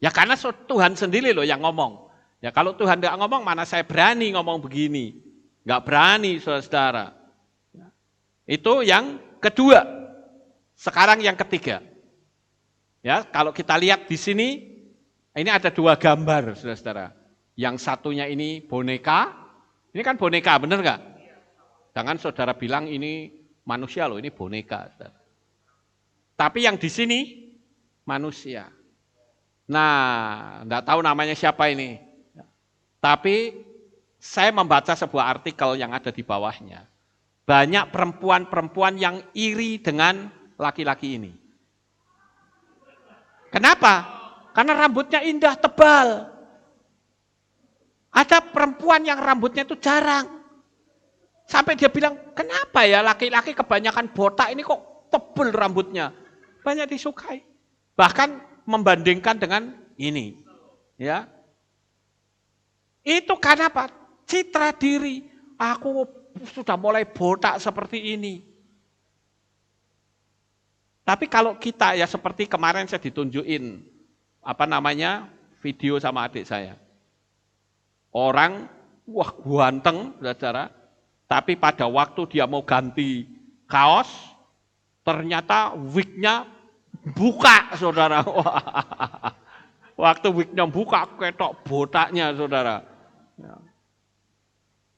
Ya karena Tuhan sendiri loh yang ngomong. Ya kalau Tuhan tidak ngomong, mana saya berani ngomong begini. Enggak berani, saudara-saudara. Itu yang kedua. Sekarang yang ketiga. Ya, kalau kita lihat di sini, ini ada dua gambar, saudara-saudara. Yang satunya ini boneka. Ini kan boneka, benar nggak? Jangan saudara bilang ini manusia loh, ini boneka. Saudara. Tapi yang di sini manusia. Nah, enggak tahu namanya siapa ini. Tapi saya membaca sebuah artikel yang ada di bawahnya. Banyak perempuan-perempuan yang iri dengan laki-laki ini. Kenapa? Karena rambutnya indah, tebal. Ada perempuan yang rambutnya itu jarang. Sampai dia bilang, kenapa ya laki-laki kebanyakan botak ini kok tebal rambutnya. Banyak disukai. Bahkan membandingkan dengan ini. Ya. Itu karena apa? Citra diri. Aku sudah mulai botak seperti ini. Tapi kalau kita ya seperti kemarin saya ditunjukin video sama adik saya. Orang wah ganteng, saudara. Tapi pada waktu dia mau ganti kaos, ternyata wignya buka, saudara. Waktu wignya buka, ketok botaknya, saudara.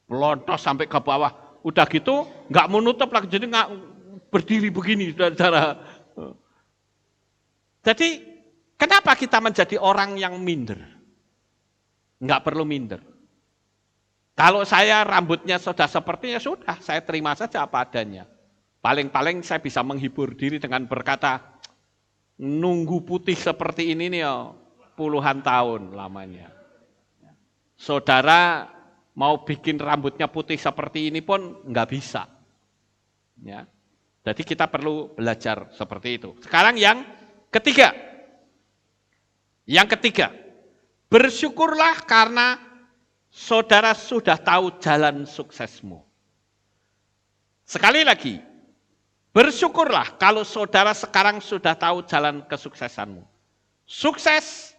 Melontos sampai ke bawah. Udah gitu, nggak mau nutup lagi, jadi nggak berdiri begini, saudara. Jadi, kenapa kita menjadi orang yang minder? Nggak perlu minder. Kalau saya rambutnya sudah sepertinya, sudah, saya terima saja apa adanya. Paling-paling saya bisa menghibur diri dengan berkata, nunggu putih seperti ini nih puluhan tahun lamanya. Saudara mau bikin rambutnya putih seperti ini pun nggak bisa. Ya. Jadi kita perlu belajar seperti itu. Sekarang yang ketiga. Yang ketiga, bersyukurlah karena saudara sudah tahu jalan suksesmu. Sekali lagi, bersyukurlah kalau saudara sekarang sudah tahu jalan kesuksesanmu. Sukses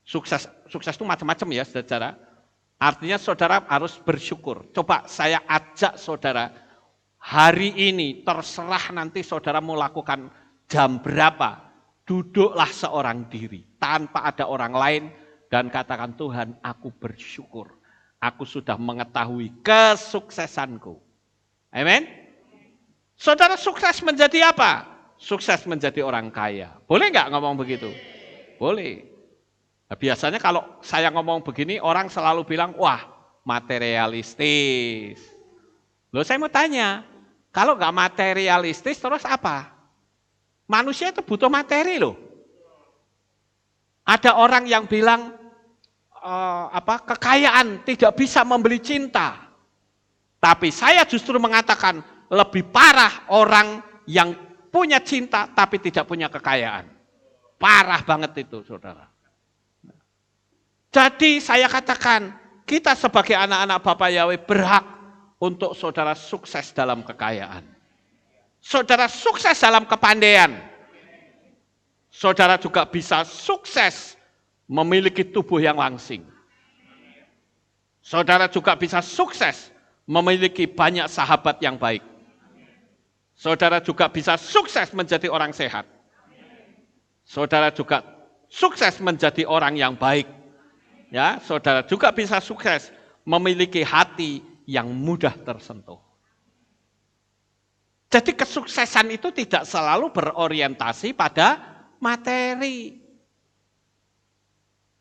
itu macam-macam ya saudara. Artinya saudara harus bersyukur. Coba saya ajak saudara, hari ini terserah nanti saudara mau lakukan jam berapa, duduklah seorang diri tanpa ada orang lain dan katakan, Tuhan, aku bersyukur. Aku sudah mengetahui kesuksesanku. Amin. Saudara sukses menjadi apa? Sukses menjadi orang kaya. Boleh nggak ngomong begitu? Boleh. Nah, biasanya kalau saya ngomong begini, orang selalu bilang, wah materialistis. Loh saya mau tanya, kalau nggak materialistis terus apa? Manusia itu butuh materi loh. Ada orang yang bilang, kekayaan tidak bisa membeli cinta. Tapi saya justru mengatakan, lebih parah orang yang punya cinta tapi tidak punya kekayaan. Parah banget itu saudara. Jadi saya katakan, kita sebagai anak-anak Bapak Yahweh berhak untuk saudara sukses dalam kekayaan. Saudara sukses dalam kepandaian. Saudara juga bisa sukses memiliki tubuh yang langsing. Saudara juga bisa sukses memiliki banyak sahabat yang baik. Saudara juga bisa sukses menjadi orang sehat. Saudara juga sukses menjadi orang yang baik. Ya, saudara juga bisa sukses memiliki hati yang mudah tersentuh. Jadi kesuksesan itu tidak selalu berorientasi pada materi.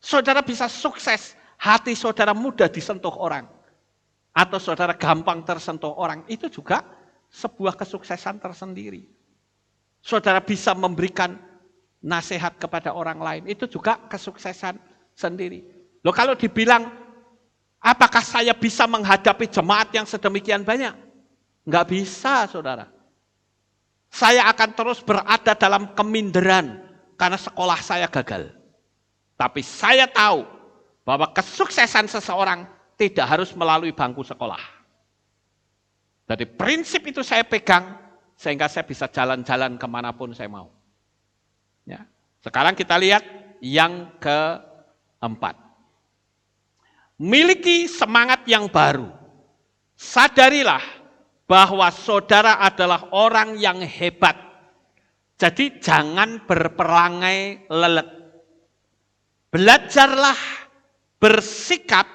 Saudara bisa sukses, hati saudara mudah disentuh orang. Atau saudara gampang tersentuh orang, itu juga sebuah kesuksesan tersendiri. Saudara bisa memberikan nasihat kepada orang lain, itu juga kesuksesan sendiri. Loh kalau dibilang, apakah saya bisa menghadapi jemaat yang sedemikian banyak? Enggak bisa saudara. Saya akan terus berada dalam keminderan karena sekolah saya gagal. Tapi saya tahu bahwa kesuksesan seseorang tidak harus melalui bangku sekolah. Jadi prinsip itu saya pegang sehingga saya bisa jalan-jalan kemanapun saya mau. Ya. Sekarang kita lihat yang keempat. Miliki semangat yang baru. Sadarilah bahwa saudara adalah orang yang hebat. Jadi jangan berperangai lelet. Belajarlah bersikap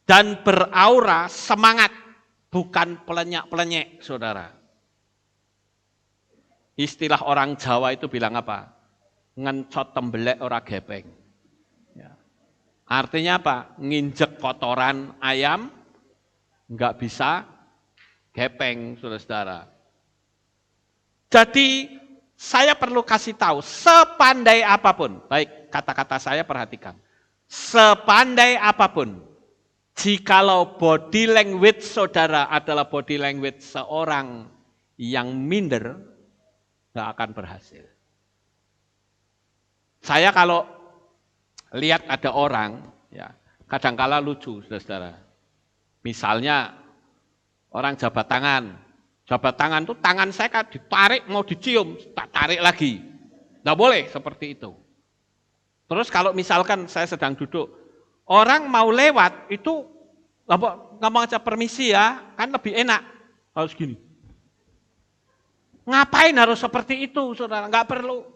dan beraura semangat, bukan pelenyak-pelenyek, saudara. Istilah orang Jawa itu bilang apa? Ngencot tembelek ora gepeng. Ya. Artinya apa? Nginjek kotoran ayam, nggak bisa gepeng, saudara-saudara. Jadi saya perlu kasih tahu, sepandai apapun, baik kata-kata saya perhatikan, sepandai apapun, jikalau body language saudara adalah body language seorang yang minder, nggak akan berhasil. Saya kalau lihat ada orang, ya kadangkala lucu, saudara-saudara. Misalnya orang jabat tangan itu tangan saya kan ditarik mau dicium, tak tarik lagi. Nggak boleh seperti itu. Terus kalau misalkan saya sedang duduk, orang mau lewat itu ngomong aja permisi ya, kan lebih enak. Harus gini. Ngapain harus seperti itu, saudara? Nggak perlu.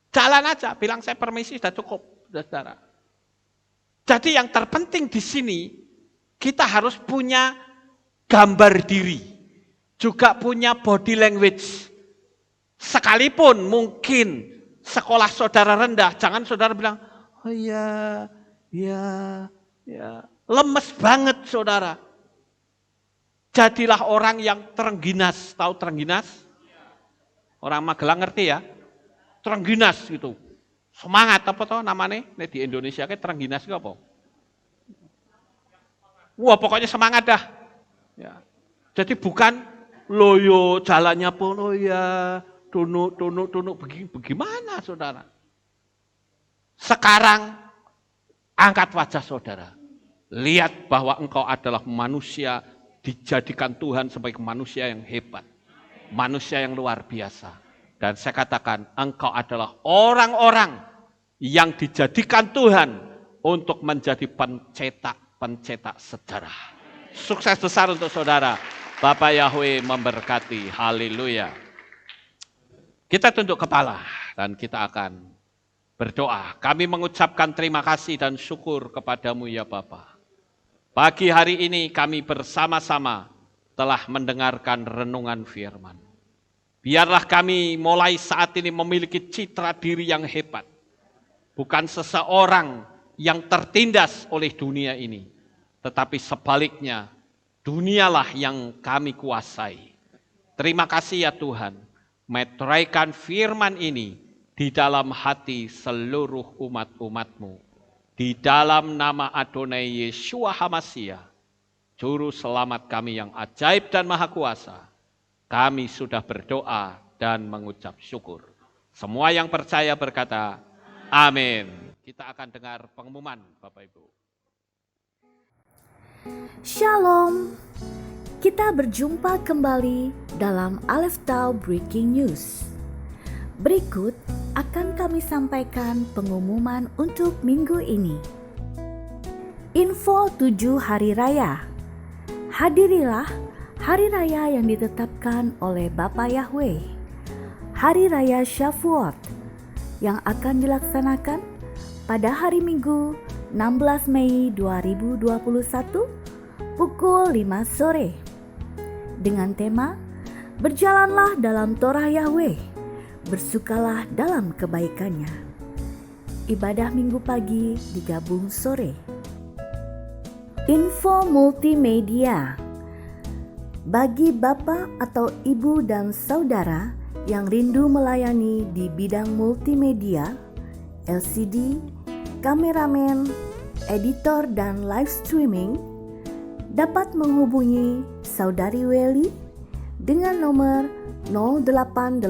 Jalan aja, bilang saya permisi sudah cukup, saudara. Jadi yang terpenting di sini, kita harus punya gambar diri. Juga punya body language. Sekalipun mungkin sekolah saudara rendah, jangan saudara bilang, oh iya, ya. Lemes banget saudara. Jadilah orang yang terengginas. Tahu terengginas? Orang Magelang ngerti ya? Terengginas gitu. Semangat apa toh namanya? Nih di Indonesia kayak terengginas itu apa? Wah pokoknya semangat dah. Ya. Jadi bukan loyo jalannya pun ya tunuk bagaimana saudara? Sekarang angkat wajah saudara. Lihat bahwa engkau adalah manusia dijadikan Tuhan sebagai manusia yang hebat. Manusia yang luar biasa. Dan saya katakan engkau adalah orang-orang yang dijadikan Tuhan untuk menjadi pencetak sejarah. Sukses besar untuk saudara. Bapak Yahweh memberkati. Haleluya. Kita tunduk kepala dan kita akan berdoa. Kami mengucapkan terima kasih dan syukur kepadamu ya Bapa. Pagi hari ini kami bersama-sama telah mendengarkan renungan firman. Biarlah kami mulai saat ini memiliki citra diri yang hebat. Bukan seseorang yang tertindas oleh dunia ini. Tetapi sebaliknya, dunialah yang kami kuasai. Terima kasih ya Tuhan, meteraikan firman ini di dalam hati seluruh umat-umat-Mu. Di dalam nama Adonai Yeshua HaMashiach, Juru Selamat kami yang ajaib dan maha kuasa, kami sudah berdoa dan mengucap syukur. Semua yang percaya berkata, amin. Kita akan dengar pengumuman Bapak Ibu. Shalom, kita berjumpa kembali dalam Aleph Tau Breaking News. Berikut akan kami sampaikan pengumuman untuk minggu ini. Info 7 Hari Raya. Hadirilah Hari Raya yang ditetapkan oleh Bapa Yahweh. Hari Raya Shavuot yang akan dilaksanakan pada hari Minggu 16 Mei 2021 pukul 5 sore dengan tema Berjalanlah dalam Torah Yahweh, bersukalah dalam kebaikannya. Ibadah Minggu pagi digabung sore. Info multimedia. Bagi Bapak atau Ibu dan Saudara yang rindu melayani di bidang multimedia, LCD, kameramen, editor dan live streaming, dapat menghubungi Saudari Welly dengan nomor 0882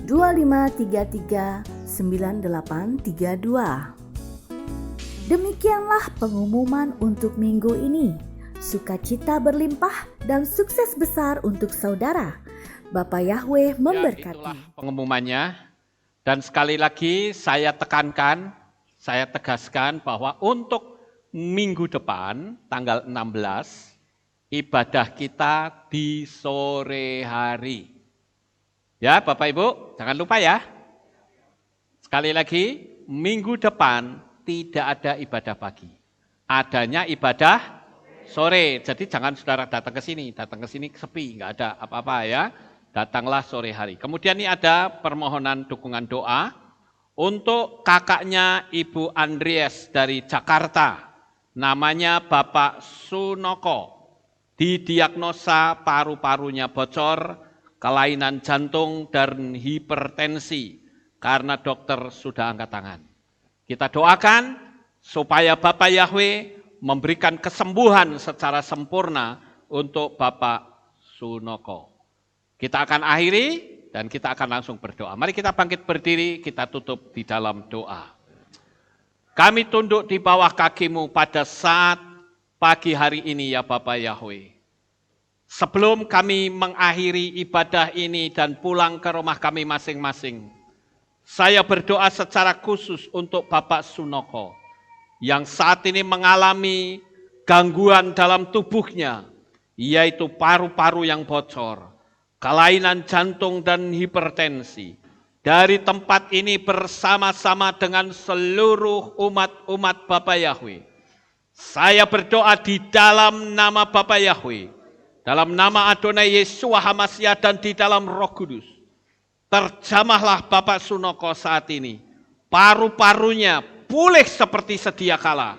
2533 9832. Demikianlah pengumuman untuk minggu ini. Sukacita berlimpah dan sukses besar untuk saudara. Bapak Yahweh memberkati. Ya, itulah pengumumannya. Dan sekali lagi saya tekankan, saya tegaskan bahwa untuk minggu depan, tanggal 16, ibadah kita di sore hari. Ya Bapak Ibu, jangan lupa ya. Sekali lagi, minggu depan tidak ada ibadah pagi. Adanya ibadah sore. Jadi jangan saudara datang ke sini sepi, nggak ada apa-apa ya. Datanglah sore hari. Kemudian ini ada permohonan dukungan doa untuk kakaknya Ibu Andries dari Jakarta. Namanya Bapak Sunoko. Didiagnosa paru-parunya bocor, kelainan jantung dan hipertensi karena dokter sudah angkat tangan. Kita doakan supaya Bapak Yahweh memberikan kesembuhan secara sempurna untuk Bapak Sunoko. Kita akan akhiri dan kita akan langsung berdoa. Mari kita bangkit berdiri, kita tutup di dalam doa. Kami tunduk di bawah kaki-Mu pada saat pagi hari ini ya Bapak Yahweh. Sebelum kami mengakhiri ibadah ini dan pulang ke rumah kami masing-masing, saya berdoa secara khusus untuk Bapak Sunoko yang saat ini mengalami gangguan dalam tubuhnya, yaitu paru-paru yang bocor, kelainan jantung dan hipertensi. Dari tempat ini bersama-sama dengan seluruh umat-umat Bapak Yahweh, saya berdoa di dalam nama Bapak Yahweh, dalam nama Adonai Yeshua HaMashiach dan di dalam Roh Kudus. Terjamahlah Bapak Sunoko saat ini. Paru-parunya pulih seperti sedia kala.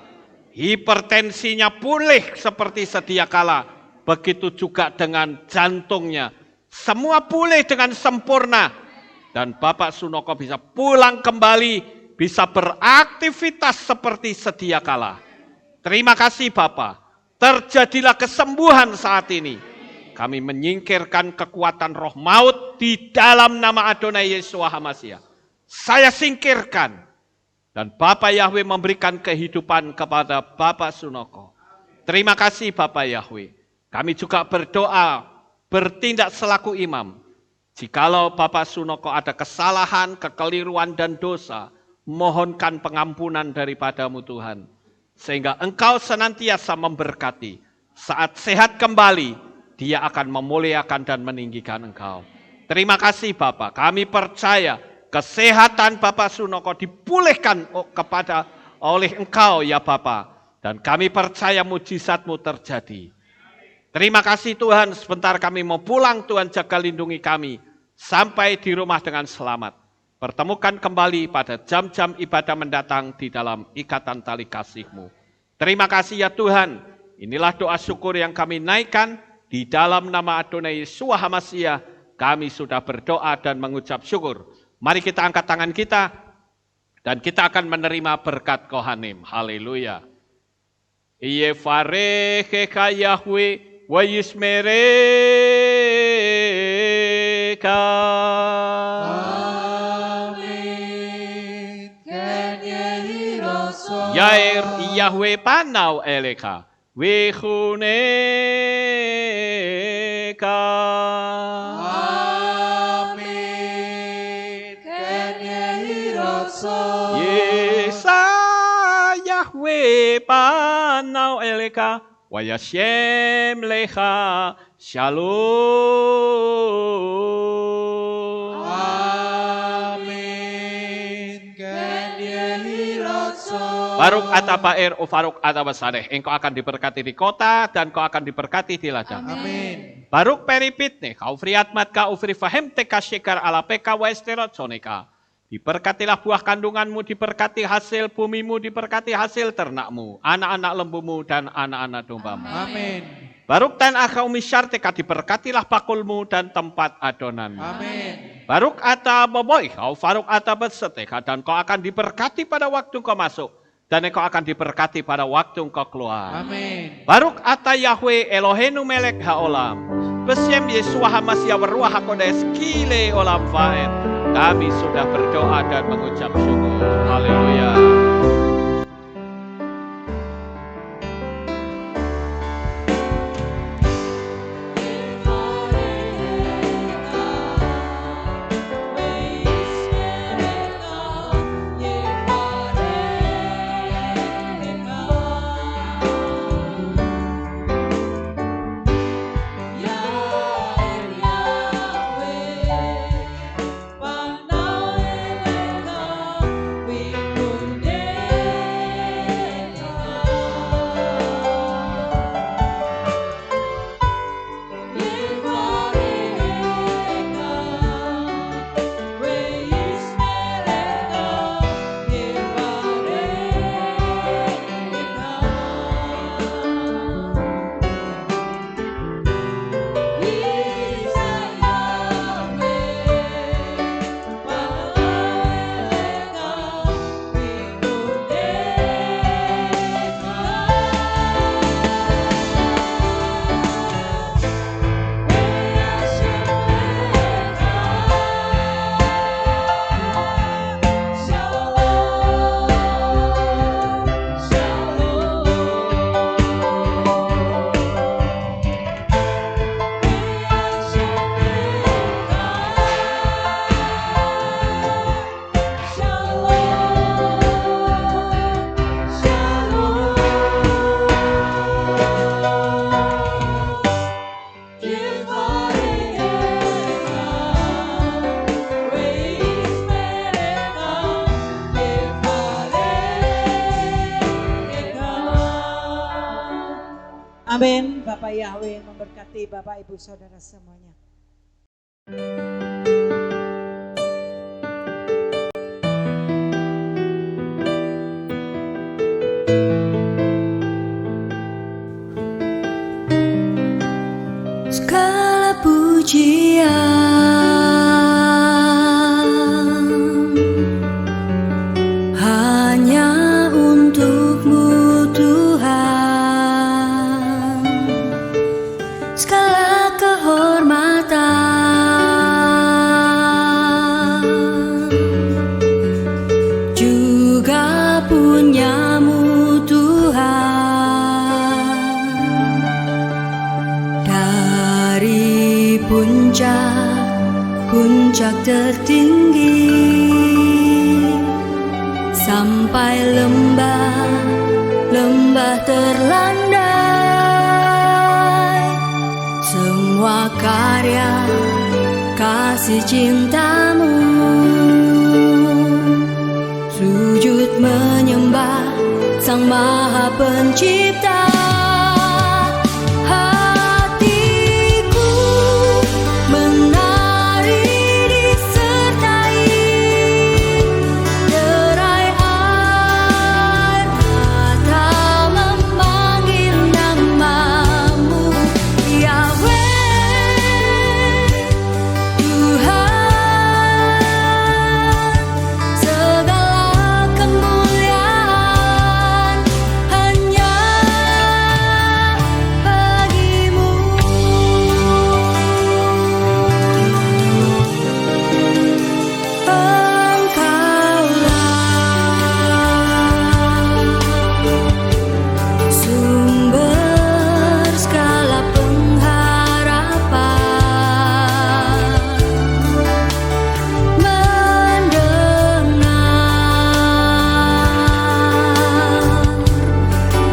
Hipertensinya pulih seperti sedia kala. begitu juga dengan jantungnya. Semua pulih dengan sempurna. Dan Bapak Sunoko bisa pulang kembali, bisa beraktivitas seperti sedia kala. Terima kasih Bapak. Terjadilah kesembuhan saat ini. Kami menyingkirkan kekuatan roh maut di dalam nama Adonai Yesus HaMashiach. Saya singkirkan. Dan Bapak Yahweh memberikan kehidupan kepada Bapak Sunoko. Terima kasih Bapak Yahweh. Kami juga berdoa, bertindak selaku imam. Jikalau Bapak Sunoko ada kesalahan, kekeliruan dan dosa, mohonkan pengampunan daripadamu Tuhan. Sehingga Engkau senantiasa memberkati. Saat sehat kembali, Dia akan memuliakan dan meninggikan Engkau. Terima kasih Bapak, kami percaya kesehatan Bapak Sunoko dipulihkan oleh Engkau ya Bapak. Dan kami percaya mujizat-Mu terjadi. Terima kasih Tuhan, sebentar kami mau pulang, Tuhan jaga lindungi kami. Sampai di rumah dengan selamat. Pertemukan kembali pada jam-jam ibadah mendatang di dalam ikatan tali kasih-Mu. Terima kasih ya Tuhan, inilah doa syukur yang kami naikkan di dalam nama Adonai Yesus HaMashiach. Kami sudah berdoa dan mengucap syukur. Mari kita angkat tangan kita dan kita akan menerima berkat Kohanim. Haleluya. Yevarechecha Yahweh wa yismereka. Amin. Ken yehi raso. Yair Yahweh panau eleka. Wechuneka. Amin. Ken yehi raso. Yesa Yahweh panau eleka. Wayashem lecha shalom. Amin. Ken yehi raso. Baruk atabair ufaruk atabasadeh. Engkau akan diberkati di kota dan kau akan diberkati di ladang. Amin. Baruk peripitne kau friatmat ka ufri fahem teka shekar ala peka wa esterot soneka. Diberkatilah buah kandunganmu, diberkati hasil bumimu, diberkati hasil ternakmu, anak-anak lembumu dan anak-anak dombamu. Amin. Baruk tan akau misyarteka, diberkatilah pakulmu dan tempat adonanmu. Amin. Baruk ata boboy, kau faruk ata berseteka, dan kau akan diberkati pada waktu kau masuk, dan kau akan diberkati pada waktu kau keluar. Amin. Baruk ata Yahweh Elohenu melek haolam, besiem Yeshua HaMashiach Ruach HaKodes kile olam vaed. Kami sudah berdoa dan mengucap syukur. Haleluya. Amin. Bapak Yahweh memberkati Bapak Ibu Saudara semuanya. pujian hanya untuk-Mu Tuhan, segala kehormatan juga punya-Mu Tuhan. Dari puncak tertinggi sampai lembah terlandai, semua karya kasih cinta-Mu, sujud menyembah Sang Maha Pencipta. Hatiku menari disertai derai air mata memanggil nama-Mu, Yahweh Tuhan. Segala kemuliaan hanya bagi-Mu. Engkaulah sumber segala pengharapan, mendengar,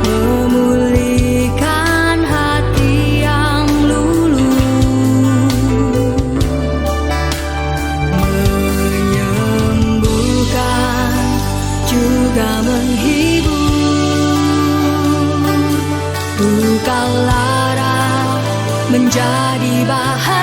memulihkan hati yang luluh, menyembuhkan juga menghibur. Engkau lara menjadi bahagia